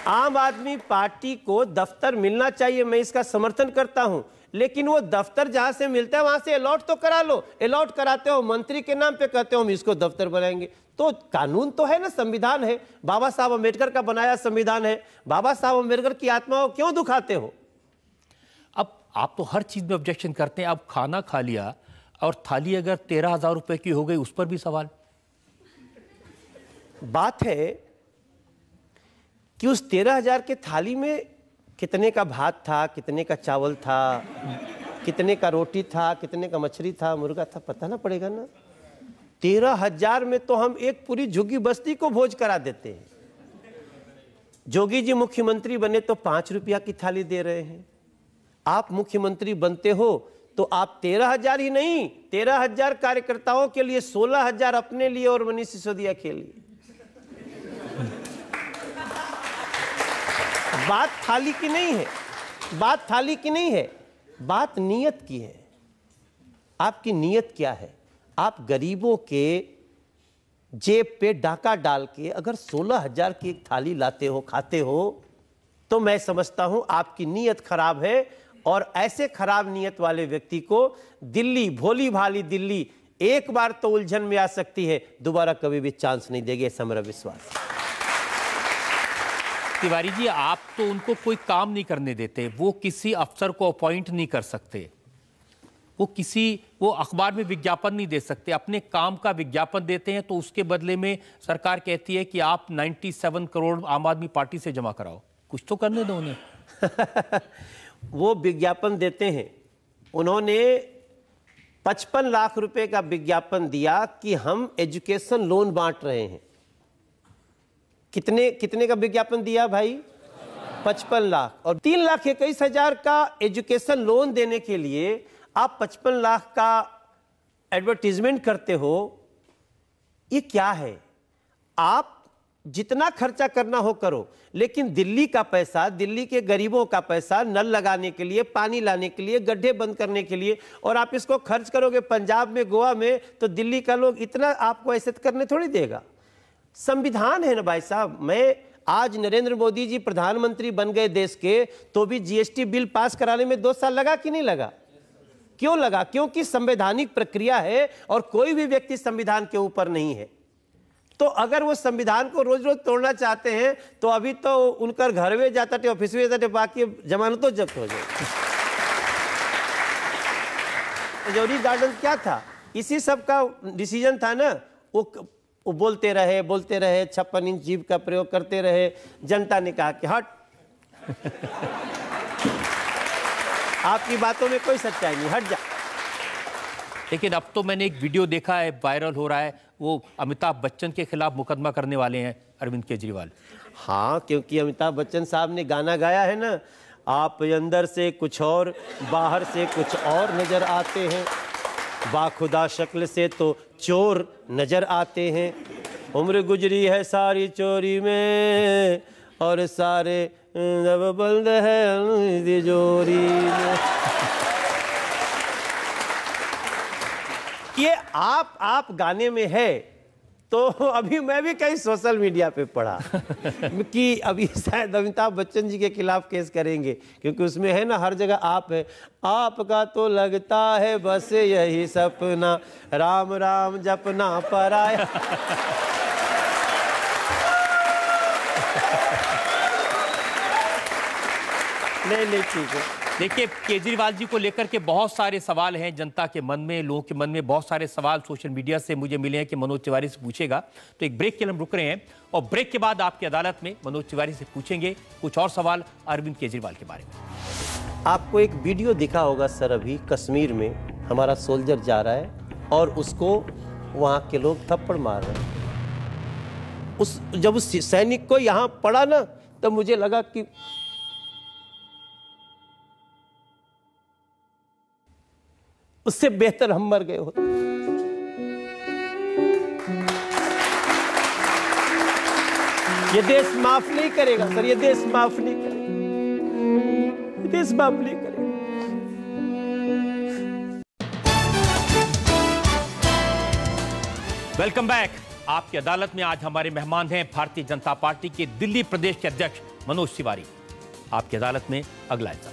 आम आदमी पार्टी को दफ्तर मिलना चाहिए, मैं इसका समर्थन करता हूं, लेकिन वो दफ्तर जहां से मिलता है वहां से अलॉट तो करा लो। अलॉट कराते हो मंत्री के नाम पे, कहते हो हम इसको दफ्तर बनाएंगे। तो कानून तो है ना, संविधान है, बाबा साहब अम्बेडकर का बनाया संविधान है। बाबा साहब अम्बेडकर की आत्मा को क्यों दुखाते हो? अब आप तो हर चीज में ऑब्जेक्शन करते हैं। अब खाना खा लिया और थाली अगर 13,000 रुपए की हो गई, उस पर भी सवाल। बात है कि उस 13,000 के थाली में कितने का भात था, कितने का चावल था, कितने का रोटी था, कितने का मछली था, मुर्गा था, पता ना पड़ेगा ना। 13,000 में तो हम एक पूरी झुग्गी बस्ती को भोज करा देते हैं। जोगी जी मुख्यमंत्री बने तो 5 रुपया की थाली दे रहे हैं। आप मुख्यमंत्री बनते हो तो आप 13,000 ही नहीं, 13,000 कार्यकर्ताओं के लिए, 16,000 अपने लिए और मनीष सिसोदिया के लिए। बात थाली की नहीं है, बात थाली की नहीं है, बात नीयत की है। आपकी नीयत क्या है? आप गरीबों के जेब पे डाका डाल के अगर 16,000 की एक थाली लाते हो, खाते हो, तो मैं समझता हूं आपकी नीयत खराब है। और ऐसे खराब नीयत वाले व्यक्ति को दिल्ली, भोली भाली दिल्ली एक बार तो उलझन में आ सकती है, दोबारा कभी भी चांस नहीं देगी, ऐसा मेरा विश्वास है। तिवारी जी, आप तो उनको कोई काम नहीं करने देते, वो किसी अफसर को अपॉइंट नहीं कर सकते, वो अखबार में विज्ञापन नहीं दे सकते, अपने काम का विज्ञापन देते हैं तो उसके बदले में सरकार कहती है कि आप 97 करोड़ आम आदमी पार्टी से जमा कराओ। कुछ तो करने दो उन्हें। वो विज्ञापन देते हैं। उन्होंने 55 लाख रुपए का विज्ञापन दिया कि हम एजुकेशन लोन बांट रहे हैं। कितने का विज्ञापन दिया भाई? 55 लाख। और 3,21,000 का एजुकेशन लोन देने के लिए आप 55 लाख का एडवर्टीजमेंट करते हो। ये क्या है? आप जितना खर्चा करना हो करो, लेकिन दिल्ली का पैसा, दिल्ली के गरीबों का पैसा नल लगाने के लिए, पानी लाने के लिए, गड्ढे बंद करने के लिए, और आप इसको खर्च करोगे पंजाब में, गोवा में, तो दिल्ली का लोग इतना आपको ऐसे करने थोड़ी देगा। संविधान है ना भाई साहब। मैं आज नरेंद्र मोदी जी प्रधानमंत्री बन गए देश के, तो भी जीएसटी बिल पास कराने में 2 साल लगा कि नहीं लगा? क्यों लगा? क्योंकि संवैधानिक प्रक्रिया है और कोई भी व्यक्ति संविधान के ऊपर नहीं है। तो अगर वो संविधान को रोज रोज तोड़ना चाहते हैं तो अभी तो उनका घर में जाता थे, ऑफिस में जाते, बाकी जमानत तो जब्त हो जाए। जौहरी गार्डन क्या था? इसी सब का डिसीजन था ना। वो बोलते रहे 56 इंच जीभ का प्रयोग करते रहे। जनता ने कहा कि हट, आपकी बातों में कोई सच्चाई नहीं, हट जा। लेकिन अब तो मैंने एक वीडियो देखा है, वायरल हो रहा है, वो अमिताभ बच्चन के खिलाफ मुकदमा करने वाले हैं अरविंद केजरीवाल। हाँ, क्योंकि अमिताभ बच्चन साहब ने गाना गाया है ना, आप अंदर से कुछ और, बाहर से कुछ और नजर आते हैं, बाखुदा शक्ल से तो चोर नजर आते हैं। उम्र गुजरी है सारी चोरी में और सारे जब बंद है तिजोरी में। ये आप गाने में है। तो अभी मैं भी कहीं सोशल मीडिया पे पढ़ा कि अभी शायद अमिताभ बच्चन जी के खिलाफ केस करेंगे, क्योंकि उसमें है ना हर जगह आप है। आपका तो लगता है बस यही सपना, राम राम जपना पराया। नहीं ठीक है। देखिए, केजरीवाल जी को लेकर के बहुत सारे सवाल हैं जनता के मन में, लोगों के मन में बहुत सारे सवाल सोशल मीडिया से मुझे मिले हैं कि मनोज तिवारी से पूछेगा। तो एक ब्रेक के लिए हम रुक रहे हैं और ब्रेक के बाद आपकी अदालत में मनोज तिवारी से पूछेंगे कुछ और सवाल अरविंद केजरीवाल के बारे में। आपको एक वीडियो दिखा होगा सर, अभी कश्मीर में हमारा सोल्जर जा रहा है और उसको वहां के लोग थप्पड़ मार रहे हैं। जब उस सैनिक को यहां पड़ा ना, तब मुझे लगा कि उससे बेहतर हम मर गए होते। ये देश माफ नहीं करेगा सर, ये देश माफ नहीं करेगा, ये देश माफ नहीं करेगा। Welcome back. आपकी अदालत में आज हमारे मेहमान हैं भारतीय जनता पार्टी के दिल्ली प्रदेश के अध्यक्ष मनोज तिवारी। आपकी अदालत में अगला हिस्सा।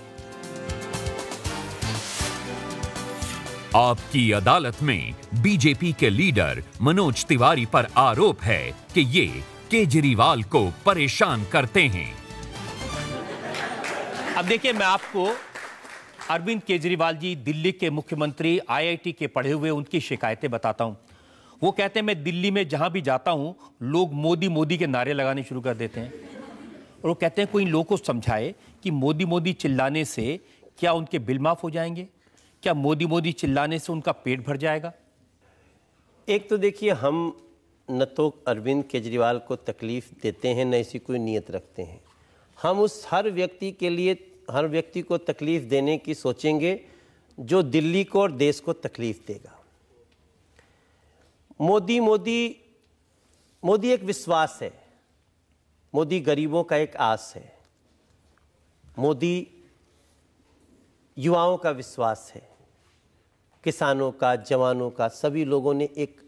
आपकी अदालत में बीजेपी के लीडर मनोज तिवारी पर आरोप है कि ये केजरीवाल को परेशान करते हैं। अब देखिए, मैं आपको अरविंद केजरीवाल जी, दिल्ली के मुख्यमंत्री, आईआईटी के पढ़े हुए, उनकी शिकायतें बताता हूं। वो कहते हैं मैं दिल्ली में जहां भी जाता हूं लोग मोदी मोदी के नारे लगाने शुरू कर देते हैं, और वो कहते हैं कोई लोगों को समझाए कि मोदी मोदी चिल्लाने से क्या उनके बिल माफ हो जाएंगे, क्या मोदी मोदी चिल्लाने से उनका पेट भर जाएगा। एक तो देखिए, हम न तो अरविंद केजरीवाल को तकलीफ देते हैं, न ऐसी कोई नीयत रखते हैं। हम उस हर व्यक्ति को तकलीफ देने की सोचेंगे जो दिल्ली को और देश को तकलीफ देगा। मोदी मोदी मोदी एक विश्वास है, मोदी गरीबों का एक आस है, मोदी युवाओं का विश्वास है, किसानों का, जवानों का, सभी लोगों ने एक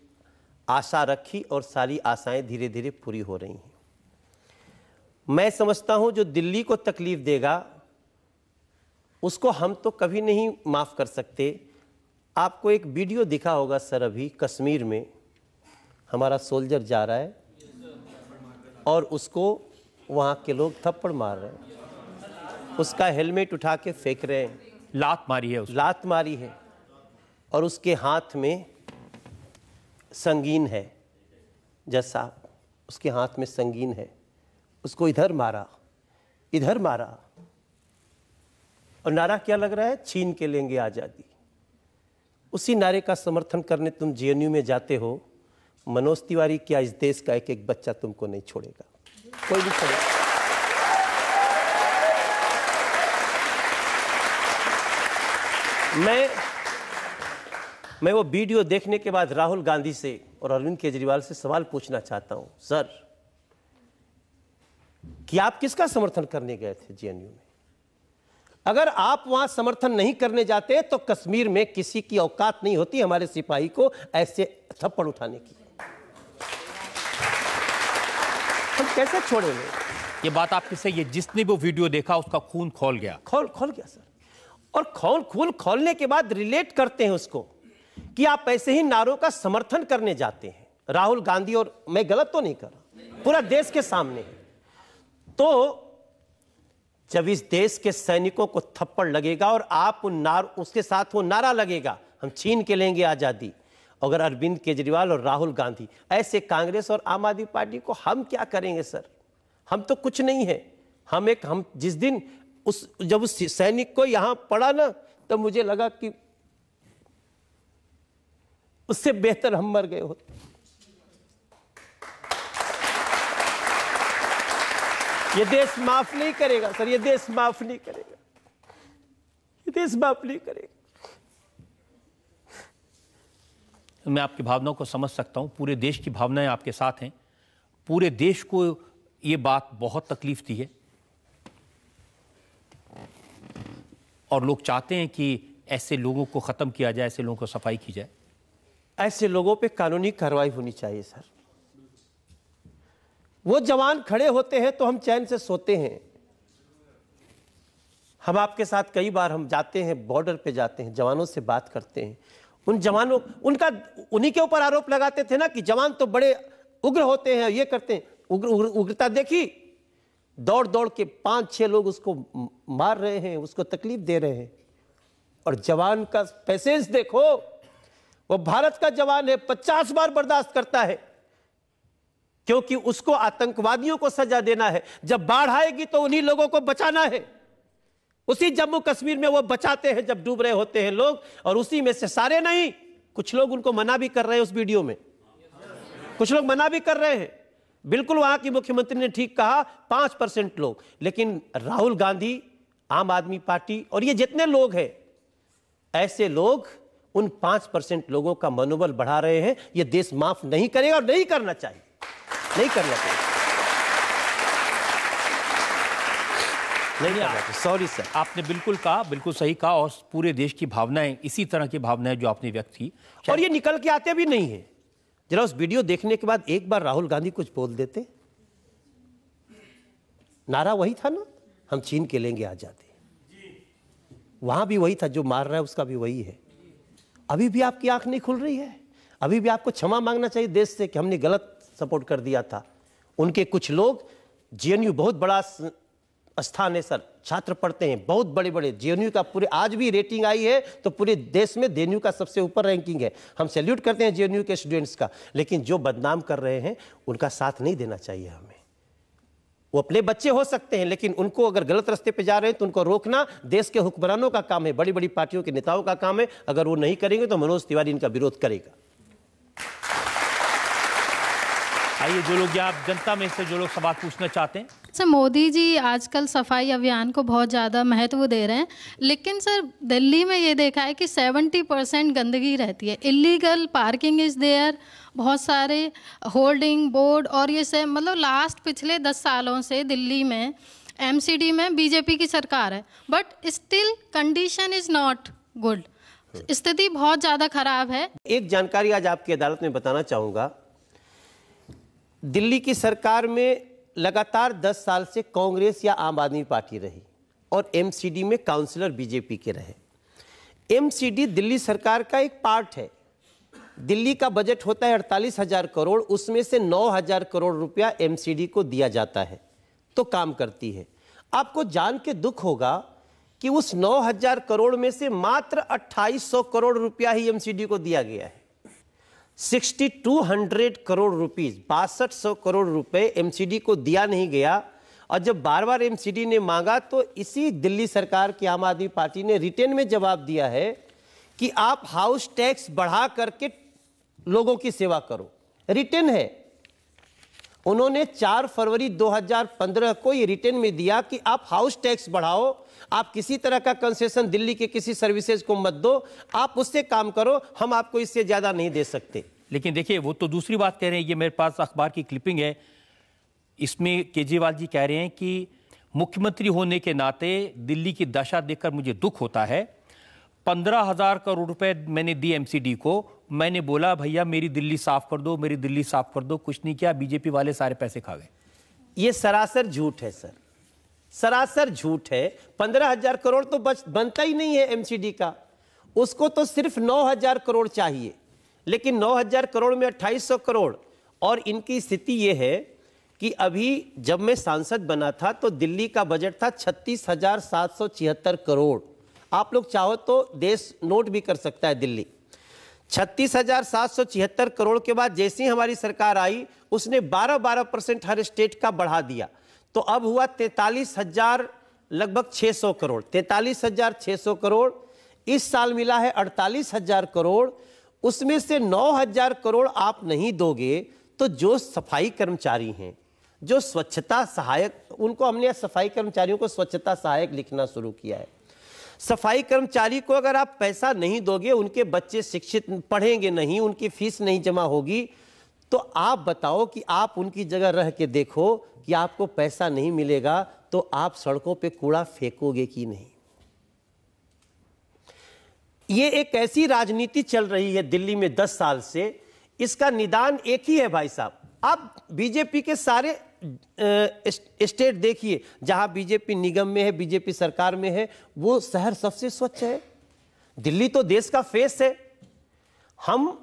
आशा रखी और सारी आशाएं धीरे धीरे पूरी हो रही हैं। मैं समझता हूं जो दिल्ली को तकलीफ देगा उसको हम तो कभी नहीं माफ कर सकते। आपको एक वीडियो दिखा होगा सर, अभी कश्मीर में हमारा सोल्जर जा रहा है और उसको वहां के लोग थप्पड़ मार रहे हैं, उसका हेलमेट उठा के फेंक रहे हैं, लात मारी है, लात मारी है, और उसके हाथ में संगीन है, जैसा उसके हाथ में संगीन है, उसको इधर मारा, इधर मारा, और नारा क्या लग रहा है, छीन के लेंगे आजादी। उसी नारे का समर्थन करने तुम जेएनयू में जाते हो। मनोज तिवारी क्या इस देश का एक एक बच्चा तुमको नहीं छोड़ेगा, कोई नहीं छोड़ेगा। मैं वो वीडियो देखने के बाद राहुल गांधी से और अरविंद केजरीवाल से सवाल पूछना चाहता हूं, सर कि आप किसका समर्थन करने गए थे जेएनयू में? अगर आप वहां समर्थन नहीं करने जाते तो कश्मीर में किसी की औकात नहीं होती हमारे सिपाही को ऐसे थप्पड़ उठाने की। हम कैसे छोड़ेंगे? ये बात आपकी सही है, जिसने वो वीडियो देखा उसका खून खौल गया, खोल गया सर। और खून खोलने के बाद रिलेट करते हैं उसको कि आप ऐसे ही नारों का समर्थन करने जाते हैं। राहुल गांधी, और मैं गलत तो नहीं कर रहा, पूरा देश के सामने है। तो जब इस देश के सैनिकों को थप्पड़ लगेगा और आप उसके साथ वो नारा लगेगा, हम छीन के लेंगे आजादी, अगर अरविंद केजरीवाल और राहुल गांधी ऐसे कांग्रेस और आम आदमी पार्टी को हम क्या करेंगे सर? हम तो कुछ नहीं है। हम जिस दिन जब उस सैनिक को यहां पड़ा ना, तब मुझे लगा कि उससे बेहतर हम मर गए होते। ये देश माफ नहीं करेगा सर, ये देश माफ नहीं करेगा, ये देश माफ नहीं करेगा। मैं आपकी भावनाओं को समझ सकता हूं, पूरे देश की भावनाएं आपके साथ हैं। पूरे देश को ये बात बहुत तकलीफ दी है और लोग चाहते हैं कि ऐसे लोगों को खत्म किया जाए, ऐसे लोगों को सफाई की जाए। ऐसे लोगों पे कानूनी कार्रवाई होनी चाहिए सर। वो जवान खड़े होते हैं तो हम चैन से सोते हैं। हम आपके साथ कई बार हम जाते हैं, बॉर्डर पे जाते हैं, जवानों से बात करते हैं। उन जवानों उन्हीं के ऊपर आरोप लगाते थे ना कि जवान तो बड़े उग्र होते हैं, ये करते हैं। उग्रता देखी, दौड़ दौड़ के 5-6 लोग उसको मार रहे हैं, उसको तकलीफ दे रहे हैं। और जवान का पैसेंस देखो, वो भारत का जवान है, 50 बार बर्दाश्त करता है, क्योंकि उसको आतंकवादियों को सजा देना है। जब बाढ़ आएगी तो उन्हीं लोगों को बचाना है। उसी जम्मू कश्मीर में वो बचाते हैं जब डूब रहे होते हैं लोग, और उसी में से सारे नहीं, कुछ लोग उनको मना भी कर रहे हैं। उस वीडियो में कुछ लोग मना भी कर रहे हैं। बिल्कुल वहां की मुख्यमंत्री ने ठीक कहा, 5% लोग। लेकिन राहुल गांधी, आम आदमी पार्टी और ये जितने लोग हैं, ऐसे लोग उन 5% लोगों का मनोबल बढ़ा रहे हैं। ये देश माफ नहीं करेगा और नहीं करना चाहिए, नहीं करना चाहिए, नहीं करना चाहिए। Sorry sir. आपने बिल्कुल कहा, बिल्कुल सही कहा, और पूरे देश की भावनाएं, इसी तरह की भावनाएं जो आपने व्यक्त की, और ये निकल के आते भी नहीं है। जरा उस वीडियो देखने के बाद एक बार राहुल गांधी कुछ बोल देते। नारा वही था ना, हम छीन के लेंगे आजादी। वहां भी वही था, जो मार रहा है उसका भी वही है। अभी भी आपकी आंख नहीं खुल रही है। अभी भी आपको क्षमा मांगना चाहिए देश से कि हमने गलत सपोर्ट कर दिया था। उनके कुछ लोग, जेएनयू बहुत बड़ा स्थान है सर, छात्र पढ़ते हैं बहुत बड़े बड़े। जेएनयू का पूरे आज भी रेटिंग आई है तो पूरे देश में जेएनयू का सबसे ऊपर रैंकिंग है। हम सैल्यूट करते हैं जेएनयू के स्टूडेंट्स का, लेकिन जो बदनाम कर रहे हैं उनका साथ नहीं देना चाहिए हमें। वो अपने बच्चे हो सकते हैं, लेकिन उनको अगर गलत रास्ते पे जा रहे हैं तो उनको रोकना देश के हुक्मरानों का काम है, बड़ी बड़ी पार्टियों के नेताओं का काम है। अगर वो नहीं करेंगे तो मनोज तिवारी इनका विरोध करेगा। आइए जो लोग आप जनता में से जो लोग सवाल पूछना चाहते हैं। सर, मोदी जी आजकल सफाई अभियान को बहुत ज़्यादा महत्व दे रहे हैं, लेकिन सर दिल्ली में ये देखा है कि 70% गंदगी रहती है। इलीगल पार्किंग इज़ देयर, बहुत सारे होल्डिंग बोर्ड, और ये सब मतलब लास्ट पिछले 10 सालों से दिल्ली में एमसीडी में बीजेपी की सरकार है, but still condition is not good. स्थिति बहुत ज़्यादा खराब है। एक जानकारी आज आपकी अदालत में बताना चाहूँगा। दिल्ली की सरकार में लगातार 10 साल से कांग्रेस या आम आदमी पार्टी रही और एमसीडी में काउंसलर बीजेपी के रहे। एमसीडी दिल्ली सरकार का एक पार्ट है। दिल्ली का बजट होता है 48,000 करोड़, उसमें से 9,000 करोड़ रुपया एमसीडी को दिया जाता है तो काम करती है। आपको जान के दुख होगा कि उस 9,000 करोड़ में से मात्र 2,800 करोड़ रुपया ही एमसीडी को दिया गया है। 6,200 करोड़ रुपीस, 6200 करोड़ रुपए एमसीडी को दिया नहीं गया। और जब बार बार एमसीडी ने मांगा तो इसी दिल्ली सरकार की आम आदमी पार्टी ने रिटेन में जवाब दिया है कि आप हाउस टैक्स बढ़ा करके लोगों की सेवा करो। रिटेन है, उन्होंने 4 फरवरी 2015 को ये रिटेन में दिया कि आप हाउस टैक्स बढ़ाओ, आप किसी तरह का कंसेशन दिल्ली के किसी सर्विसेज को मत दो, आप उससे काम करो, हम आपको इससे ज्यादा नहीं दे सकते। लेकिन देखिए वो तो दूसरी बात कह रहे हैं। ये मेरे पास अखबार की क्लिपिंग है, इसमें केजरीवाल जी कह रहे हैं कि मुख्यमंत्री होने के नाते दिल्ली की दशा देखकर मुझे दुख होता है। 15,000 करोड़ रुपए मैंने दिए एमसीडी को, मैंने बोला भैया मेरी दिल्ली साफ कर दो, मेरी दिल्ली साफ कर दो, कुछ नहीं किया, बीजेपी वाले सारे पैसे खा गए। ये सरासर झूठ है सर, सरासर झूठ है। 15,000 करोड़ तो बनता ही नहीं है एमसीडी का, उसको तो सिर्फ 9,000 करोड़ चाहिए, लेकिन 9,000 करोड़ में 2,800 करोड़। और इनकी स्थिति यह है कि अभी जब मैं सांसद बना था तो दिल्ली का बजट था 36,776 करोड़। आप लोग चाहो तो देश नोट भी कर सकता है दिल्ली। 36,776 करोड़ के बाद जैसे ही हमारी सरकार आई उसने 12% हर स्टेट का बढ़ा दिया, तो अब हुआ 43,000 लगभग 600 करोड़, 43,600 करोड़। इस साल मिला है 48,000 करोड़, उसमें से 9,000 करोड़ आप नहीं दोगे तो जो सफाई कर्मचारी हैं, जो स्वच्छता सहायक, उनको हमने सफाई कर्मचारियों को स्वच्छता सहायक लिखना शुरू किया है। सफाई कर्मचारी को अगर आप पैसा नहीं दोगे, उनके बच्चे शिक्षित पढ़ेंगे नहीं, उनकी फीस नहीं जमा होगी, तो आप बताओ कि आप उनकी जगह रह के देखो कि आपको पैसा नहीं मिलेगा तो आप सड़कों पे कूड़ा फेंकोगे कि नहीं। ये एक ऐसी राजनीति चल रही है दिल्ली में 10 साल से, इसका निदान एक ही है भाई साहब। आप बीजेपी के सारे स्टेट देखिए, जहां बीजेपी निगम में है, बीजेपी सरकार में है, वो शहर सबसे स्वच्छ है। दिल्ली तो देश का फेस है। हम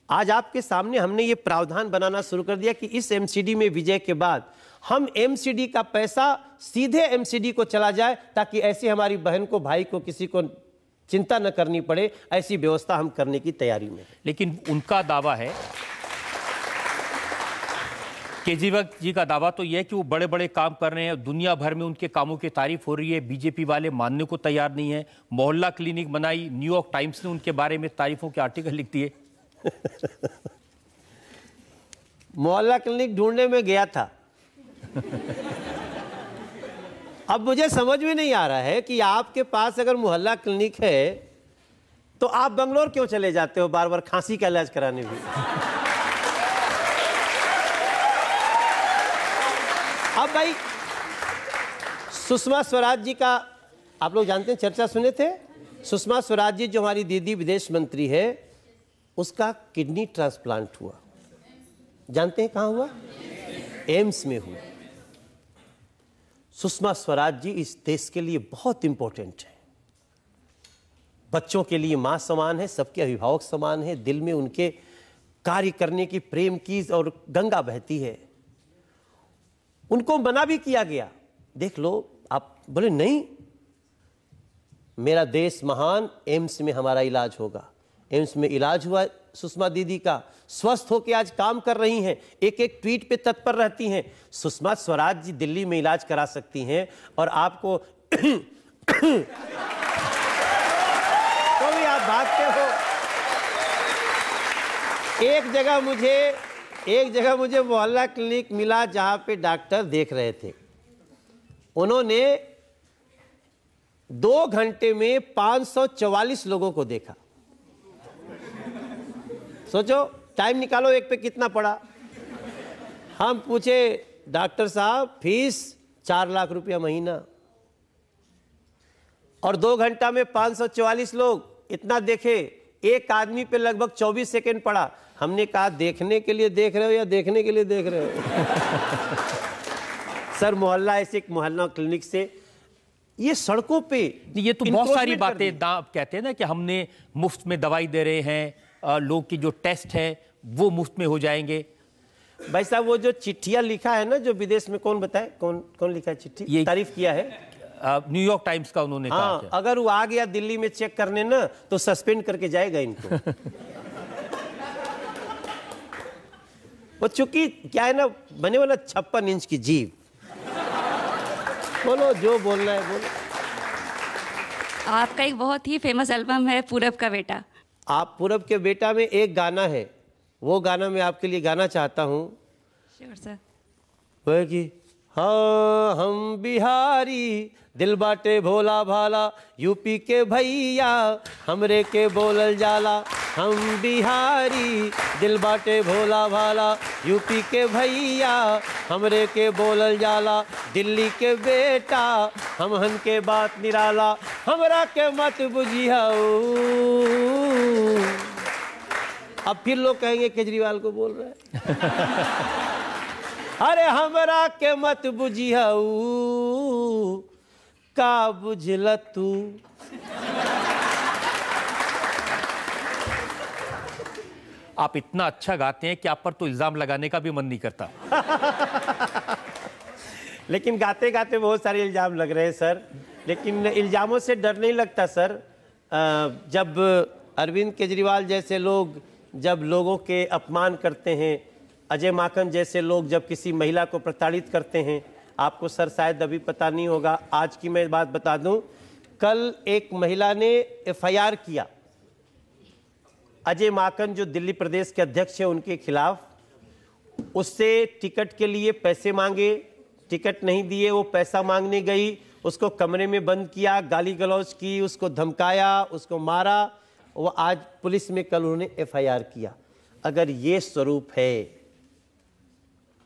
आज आपके सामने हमने ये प्रावधान बनाना शुरू कर दिया कि इस एमसीडी में विजय के बाद हम एमसीडी का पैसा सीधे एमसीडी को चला जाए, ताकि ऐसे हमारी बहन को, भाई को, किसी को चिंता न करनी पड़े। ऐसी व्यवस्था हम करने की तैयारी में। लेकिन उनका दावा है, केजरीवाल जी का दावा तो यह है कि वो बड़े बड़े काम कर रहे हैं, दुनिया भर में उनके कामों की तारीफ हो रही है, बीजेपी वाले मानने को तैयार नहीं है। मोहल्ला क्लिनिक बनाई, न्यूयॉर्क टाइम्स ने उनके बारे में तारीफों के आर्टिकल लिख दिए। मोहल्ला क्लिनिक ढूंढने में गया था। अब मुझे समझ में नहीं आ रहा है कि आपके पास अगर मोहल्ला क्लिनिक है तो आप बंगलोर क्यों चले जाते हो बार बार खांसी का इलाज कराने भी। अब भाई सुषमा स्वराज जी का आप लोग जानते हैं, चर्चा सुने थे। सुषमा स्वराज जी जो हमारी दीदी विदेश मंत्री है, उसका किडनी ट्रांसप्लांट हुआ। जानते हैं कहां हुआ? एम्स में हुआ। सुषमा स्वराज जी इस देश के लिए बहुत इंपॉर्टेंट है। बच्चों के लिए मां समान है, सबके अभिभावक समान है, दिल में उनके कार्य करने की, प्रेम की और गंगा बहती है। उनको मना भी किया गया। देख लो, आप बोले नहीं, मेरा देश महान, एम्स में हमारा इलाज होगा। एम्स में इलाज हुआ सुषमा दीदी का, स्वस्थ होकर आज काम कर रही हैं, एक एक ट्वीट पे तत्पर रहती हैं। सुषमा स्वराज जी दिल्ली में इलाज करा सकती हैं और आपको तो भी आप भागते हो। एक जगह मुझे मोहल्ला क्लिनिक मिला जहां पे डॉक्टर देख रहे थे। उन्होंने 2 घंटे में 544 लोगों को देखा। सोचो, टाइम निकालो, एक पे कितना पड़ा। हम पूछे डॉक्टर साहब फीस 4 लाख रुपया महीना, और 2 घंटा में 544 लोग इतना देखे, एक आदमी पे लगभग 24 सेकंड पड़ा। हमने कहा देखने के लिए देख रहे हो या देखने के लिए देख रहे हो? सर मोहल्ला ऐसे एक मोहल्ला क्लिनिक से ये सड़कों पे ये तो बहुत सारी बातें कहते हैं ना कि हमने मुफ्त में दवाई दे रहे हैं, लोग की जो टेस्ट है वो मुफ्त में हो जाएंगे। भाई साहब वो जो चिट्ठियां लिखा है ना, जो विदेश में कौन बताए, कौन लिखा है चिट्ठी, ये तारीफ किया है न्यूयॉर्क टाइम्स का उन्होंने हाँ, कहा। अगर वो आ गया दिल्ली में चेक करने ना तो सस्पेंड करके जाएगा इनको। वो चूंकि क्या है ना, बने वाला 56 इंच की जीभ। बोलो जो बोलना है बोलो। आपका एक बहुत ही फेमस एल्बम है पूरब का बेटा। आप पूरब के बेटा में एक गाना है, वो गाना मैं आपके लिए गाना चाहता हूँ। Sure sir. वो कि हाँ हम बिहारी, दिल बाटे भोला भाला, यूपी के भैया हमरे के बोलल जाला। हम बिहारी, दिल बाटे भोला भाला, यूपी के भैया हमरे के बोलल जाला। दिल्ली के बेटा हमहन के बात निराला, हमरा के मत बुझियाओ। अब फिर लोग कहेंगे केजरीवाल को बोल रहे हैं। अरे हमरा के मत बुझियाऊ, का बुझल तू। आप इतना अच्छा गाते हैं कि आप पर तो इल्जाम लगाने का भी मन नहीं करता। लेकिन गाते गाते बहुत सारे इल्जाम लग रहे हैं सर, लेकिन इल्जामों से डर नहीं लगता सर। जब अरविंद केजरीवाल जैसे लोग जब लोगों के अपमान करते हैं, अजय माकन जैसे लोग जब किसी महिला को प्रताड़ित करते हैं, आपको सर शायद अभी पता नहीं होगा, आज की मैं बात बता दूं, कल एक महिला ने एफआईआर किया अजय माकन जो दिल्ली प्रदेश के अध्यक्ष है उनके खिलाफ। उससे टिकट के लिए पैसे मांगे, टिकट नहीं दिए, वो पैसा मांगने गई, उसको कमरे में बंद किया, गाली गलौज की, उसको धमकाया, उसको मारा। वो आज पुलिस में कल उन्होंने एफआईआर किया। अगर ये स्वरूप है,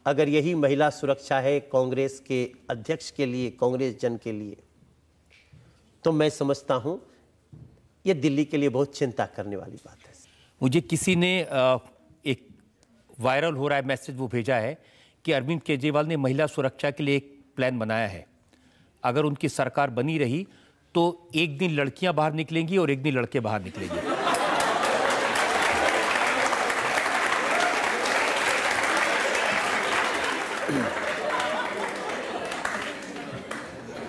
अगर यही महिला सुरक्षा है कांग्रेस के अध्यक्ष के लिए, कांग्रेस जन के लिए, तो मैं समझता हूं ये दिल्ली के लिए बहुत चिंता करने वाली बात है। मुझे किसी ने एक वायरल हो रहा है मैसेज वो भेजा है कि अरविंद केजरीवाल ने महिला सुरक्षा के लिए एक प्लान बनाया है। अगर उनकी सरकार बनी रही तो एक दिन लड़कियां बाहर निकलेंगी और एक दिन लड़के बाहर निकलेंगे।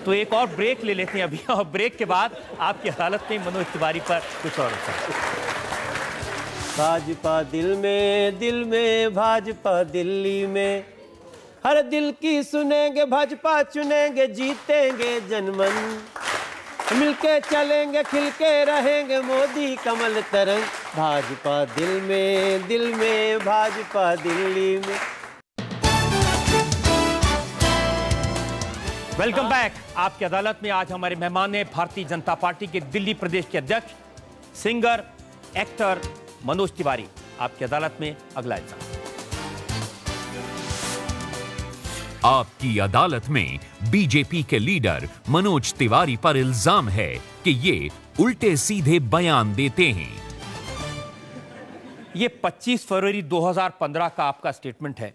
तो एक और ब्रेक ले लेते हैं अभी, और ब्रेक के बाद आपकी अदालत में मनोज तिवारी पर कुछ और भाजपा दिल में भाजपा दिल्ली में, हर दिल की सुनेंगे, भाजपा चुनेंगे, जीतेंगे जनमन, मिलके चलेंगे, खिलके रहेंगे, मोदी कमल तरंग। भाजपा दिल में भाजपा दिल्ली में। Welcome back. आपकी अदालत में आज हमारे मेहमान हैं भारतीय जनता पार्टी के दिल्ली प्रदेश के अध्यक्ष, सिंगर, एक्टर मनोज तिवारी। आपकी अदालत में अगला इल्जाम। आपकी अदालत में बीजेपी के लीडर मनोज तिवारी पर इल्जाम है कि ये उल्टे सीधे बयान देते हैं। ये 25 फरवरी 2015 का आपका स्टेटमेंट है।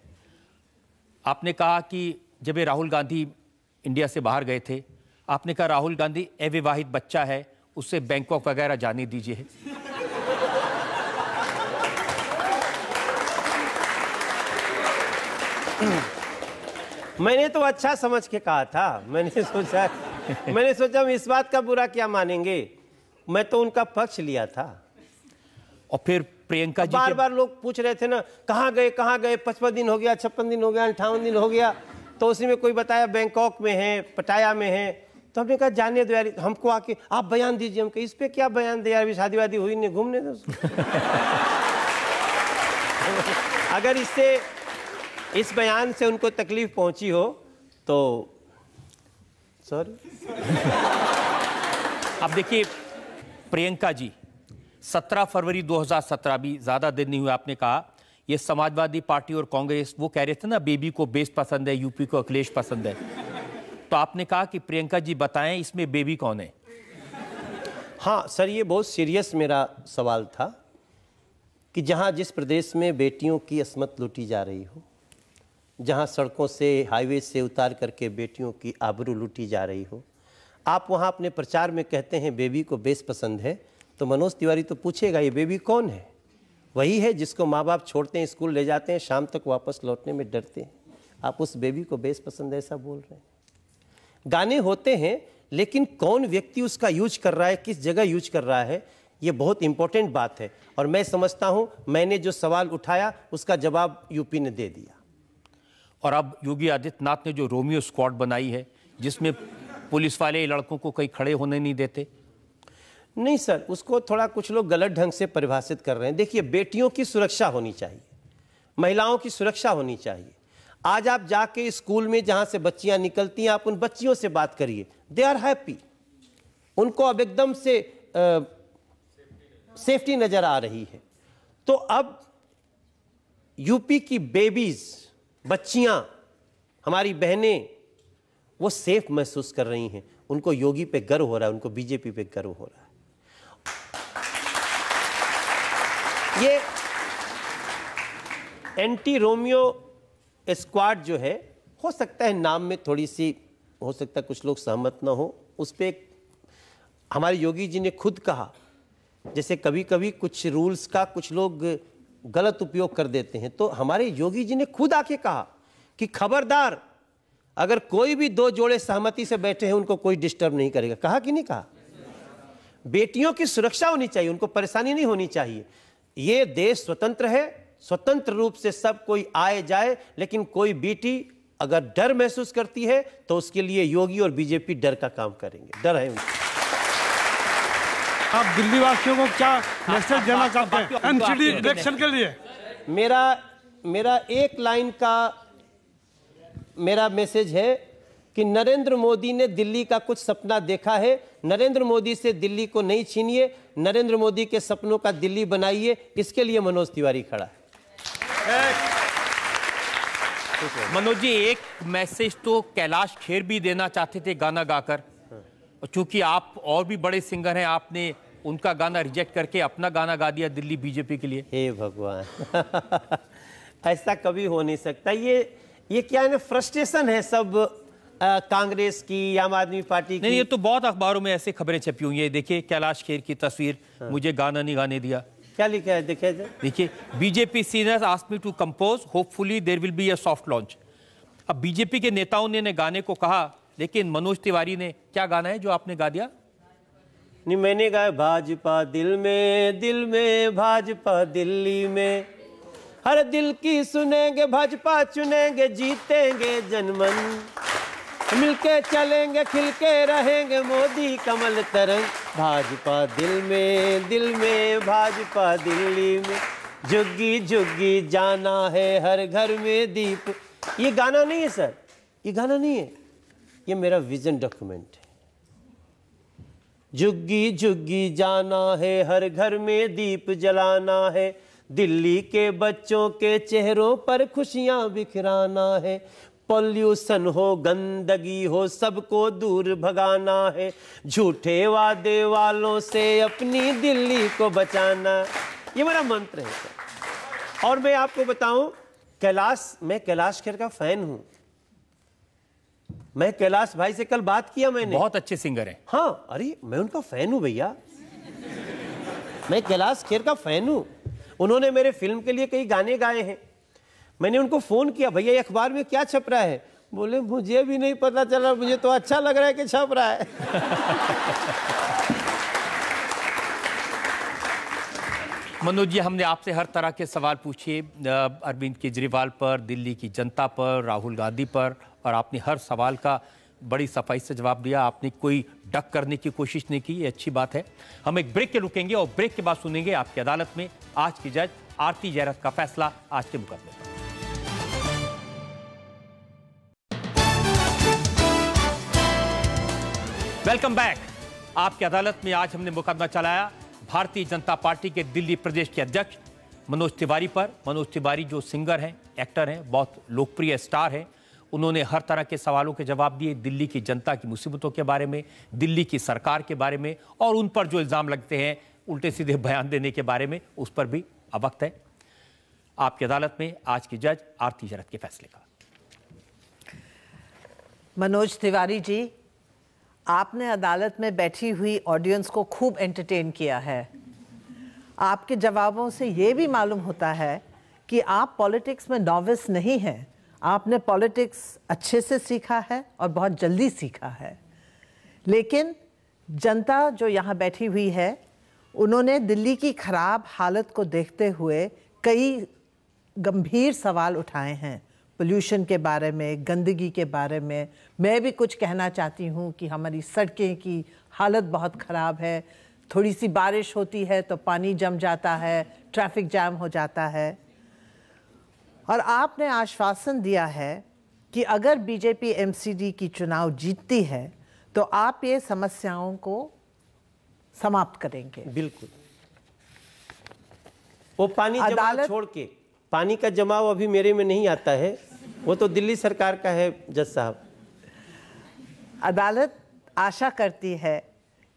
आपने कहा कि जब ये राहुल गांधी इंडिया से बाहर गए थे, आपने कहा राहुल गांधी अविवाहित बच्चा है, उससे बैंकॉक वगैरह जाने दीजिए। मैंने तो अच्छा समझ के कहा था। मैंने सोचा हम इस बात का बुरा क्या मानेंगे। मैं तो उनका पक्ष लिया था। और फिर प्रियंका जी बार बार लोग पूछ रहे थे ना, कहाँ गए 55 दिन हो गया, 56 दिन हो गया, 58 दिन हो गया। तो उसी में कोई बताया बैंकॉक में है, पटाया में है। तो हमने कहा जाने दो यार, हमको आके आप बयान दीजिए। हम कहे इस पे क्या बयान दे यार, अभी शादी वादी हुई नहीं, घूमने दो। अगर इससे इस बयान से उनको तकलीफ पहुंची हो तो सॉरी। अब देखिए प्रियंका जी, 17 फरवरी 2017, भी ज्यादा दिन नहीं हुए, आपने कहा ये समाजवादी पार्टी और कांग्रेस वो कह रहे थे ना बेबी को बेस पसंद है, यूपी को अखिलेश पसंद है। तो आपने कहा कि प्रियंका जी बताएं इसमें बेबी कौन है। हाँ सर, ये बहुत सीरियस मेरा सवाल था कि जहाँ जिस प्रदेश में बेटियों की अस्मत लूटी जा रही हो, जहाँ सड़कों से हाईवे से उतार करके बेटियों की आबरू लूटी जा रही हो, आप वहाँ अपने प्रचार में कहते हैं बेबी को बेस पसंद है। तो मनोज तिवारी तो पूछेगा ये बेबी कौन है? वही है जिसको माँ बाप छोड़ते हैं, स्कूल ले जाते हैं, शाम तक वापस लौटने में डरते हैं। आप उस बेबी को बेस पसंद है ऐसा बोल रहे हैं। गाने होते हैं लेकिन कौन व्यक्ति उसका यूज कर रहा है, किस जगह यूज कर रहा है, ये बहुत इंपॉर्टेंट बात है। और मैं समझता हूँ मैंने जो सवाल उठाया उसका जवाब यूपी ने दे दिया। और अब योगी आदित्यनाथ ने जो रोमियो स्क्वाड बनाई है जिसमें पुलिस वाले लड़कों को कहीं खड़े होने नहीं देते। नहीं सर, उसको थोड़ा कुछ लोग गलत ढंग से परिभाषित कर रहे हैं। देखिए, बेटियों की सुरक्षा होनी चाहिए, महिलाओं की सुरक्षा होनी चाहिए। आज आप जाके स्कूल में जहां से बच्चियां निकलती हैं, आप उन बच्चियों से बात करिए, दे आर हैप्पी। उनको अब एकदम से सेफ्टी नजर आ रही है। तो अब यूपी की बेबीज, बच्चियां, हमारी बहनें, वो सेफ महसूस कर रही हैं। उनको योगी पे गर्व हो रहा है, उनको बीजेपी पे गर्व हो रहा है। ये एंटी रोमियो स्क्वाड जो है, हो सकता है नाम में थोड़ी सी, हो सकता है कुछ लोग सहमत ना हो उस पर। हमारे योगी जी ने खुद कहा, जैसे कभी कभी कुछ रूल्स का कुछ लोग गलत उपयोग कर देते हैं, तो हमारे योगी जी ने खुद आके कहा कि खबरदार, अगर कोई भी दो जोड़े सहमति से बैठे हैं उनको कोई डिस्टर्ब नहीं करेगा। कहा कि नहीं कहा? बेटियों की सुरक्षा होनी चाहिए, उनको परेशानी नहीं होनी चाहिए। ये देश स्वतंत्र है, स्वतंत्र रूप से सब कोई आए जाए, लेकिन कोई बेटी अगर डर महसूस करती है तो उसके लिए योगी और बीजेपी डर का काम करेंगे। डर है उनको। आप दिल्ली वासियों को क्या मैसेज देना चाहते हैं एमसीडी इलेक्शन के लिए? मेरा एक लाइन का मेरा मैसेज है कि नरेंद्र मोदी ने दिल्ली का कुछ सपना देखा है। नरेंद्र मोदी से दिल्ली को नहीं छीनिए, नरेंद्र मोदी के सपनों का दिल्ली बनाइए। इसके लिए मनोज तिवारी खड़ा है। मनोज जी, एक मैसेज तो कैलाश खेर भी देना चाहते थे गाना गाकर, और चूंकि आप और भी बड़े सिंगर हैं, आपने उनका गाना रिजेक्ट करके अपना गाना गा दिया दिल्ली बीजेपी के लिए। हे भगवान, ऐसा कभी हो नहीं सकता। ये क्या है ना, फ्रस्ट्रेशन है सब कांग्रेस की, आम आदमी पार्टी की। नहीं, ये तो बहुत अखबारों में ऐसे खबरें छपी हुई है। देखिए कैलाश खेर की तस्वीर, मुझे गाना नहीं गाने दिया। क्या लिखा है देखिए। देखिए, BJP seniors asked me to compose, hopefully there will be a soft launch. अब बीजेपी के नेताओं ने गाने को कहा, लेकिन मनोज तिवारी ने क्या गाना है जो आपने गा दिया? नहीं, मैंने गाया भाजपा दिल में भाजपा दिल्ली में, हर दिल की सुनेंगे, भाजपा चुनेंगे, जीतेंगे जनमन, मिलके चलेंगे, खिलके रहेंगे, मोदी कमल तरंग, भाजपा दिल में भाजपा दिल्ली में, जुग्गी जुग्गी जाना है हर घर में दीप। ये गाना नहीं है सर, ये गाना नहीं है, ये मेरा विजन डॉक्यूमेंट है। जुग्गी जुग्गी जाना है, हर घर में दीप जलाना है, दिल्ली के बच्चों के चेहरों पर खुशियां बिखराना है, पॉल्यूशन हो, गंदगी हो, सबको दूर भगाना है, झूठे वादे वालों से अपनी दिल्ली को बचाना। ये मेरा मंत्र है सर। और मैं आपको बताऊं, मैं कैलाश खेर का फैन हूं। मैं कैलाश भाई से कल बात किया मैंने। बहुत अच्छे सिंगर हैं। हाँ, अरे मैं उनका फैन हूं भैया, मैं कैलाश खेर का फैन हूं। उन्होंने मेरे फिल्म के लिए कई गाने गाए हैं। मैंने उनको फोन किया, भैया ये अखबार में क्या छप रहा है? बोले मुझे भी नहीं पता चला, मुझे तो अच्छा लग रहा है कि छप रहा है। मनोज जी, हमने आपसे हर तरह के सवाल पूछे, अरविंद केजरीवाल पर, दिल्ली की जनता पर, राहुल गांधी पर, और आपने हर सवाल का बड़ी सफाई से जवाब दिया। आपने कोई डक करने की कोशिश नहीं की, ये अच्छी बात है। हम एक ब्रेक के रुकेंगे और ब्रेक के बाद सुनेंगे आपकी अदालत में आज की जज आरती जयरथ का फैसला आज के मुकदमे पर। Welcome back. आपकी अदालत में आज हमने मुकदमा चलाया भारतीय जनता पार्टी के दिल्ली प्रदेश के अध्यक्ष मनोज तिवारी पर। मनोज तिवारी जो सिंगर हैं, एक्टर हैं, बहुत लोकप्रिय स्टार हैं, उन्होंने हर तरह के सवालों के जवाब दिए, दिल्ली की जनता की मुसीबतों के बारे में, दिल्ली की सरकार के बारे में, और उन पर जो इल्ज़ाम लगते हैं उल्टे सीधे बयान देने के बारे में, उस पर भी अवगत है। आपकी अदालत में आज की जज आरती जयरथ के फैसले का। मनोज तिवारी जी, आपने अदालत में बैठी हुई ऑडियंस को खूब एंटरटेन किया है। आपके जवाबों से ये भी मालूम होता है कि आप पॉलिटिक्स में नॉविस नहीं हैं। आपने पॉलिटिक्स अच्छे से सीखा है और बहुत जल्दी सीखा है। लेकिन जनता जो यहाँ बैठी हुई है, उन्होंने दिल्ली की खराब हालत को देखते हुए कई गंभीर सवाल उठाए हैं, पोल्यूशन के बारे में, गंदगी के बारे में। मैं भी कुछ कहना चाहती हूँ कि हमारी सड़कें की हालत बहुत ख़राब है, थोड़ी सी बारिश होती है तो पानी जम जाता है, ट्रैफिक जैम हो जाता है। और आपने आश्वासन दिया है कि अगर बीजेपी एमसीडी की चुनाव जीतती है तो आप ये समस्याओं को समाप्त करेंगे। बिल्कुल। वो पानी जमाव छोड़ के, पानी का जमाव अभी मेरे में नहीं आता है, वो तो दिल्ली सरकार का है जज साहब। अदालत आशा करती है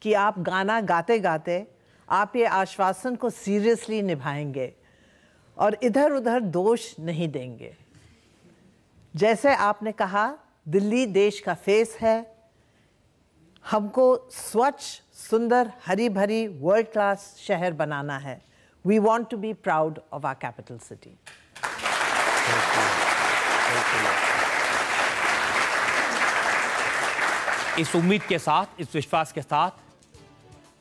कि आप गाना गाते गाते आप ये आश्वासन को सीरियसली निभाएंगे और इधर उधर दोष नहीं देंगे। जैसे आपने कहा, दिल्ली देश का फेस है। हमको स्वच्छ, सुंदर, हरी भरी, वर्ल्ड क्लास शहर बनाना है। We want to be proud of our capital city. इस उम्मीद के साथ, इस विश्वास के साथ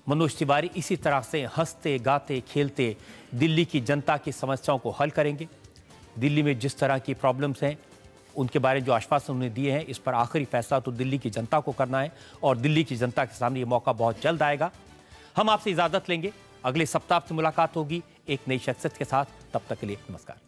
मनोज तिवारी इसी तरह से हंसते, गाते, खेलते दिल्ली की जनता की समस्याओं को हल करेंगे। दिल्ली में जिस तरह की प्रॉब्लम्स हैं, उनके बारे में जो आश्वासन उन्हें दिए हैं, इस पर आखिरी फैसला तो दिल्ली की जनता को करना है और दिल्ली की जनता के सामने ये मौका बहुत जल्द आएगा। हम आपसे इजाजत लेंगे, अगले सप्ताह से मुलाकात होगी एक नई शख्सियत के साथ। तब तक के लिए नमस्कार।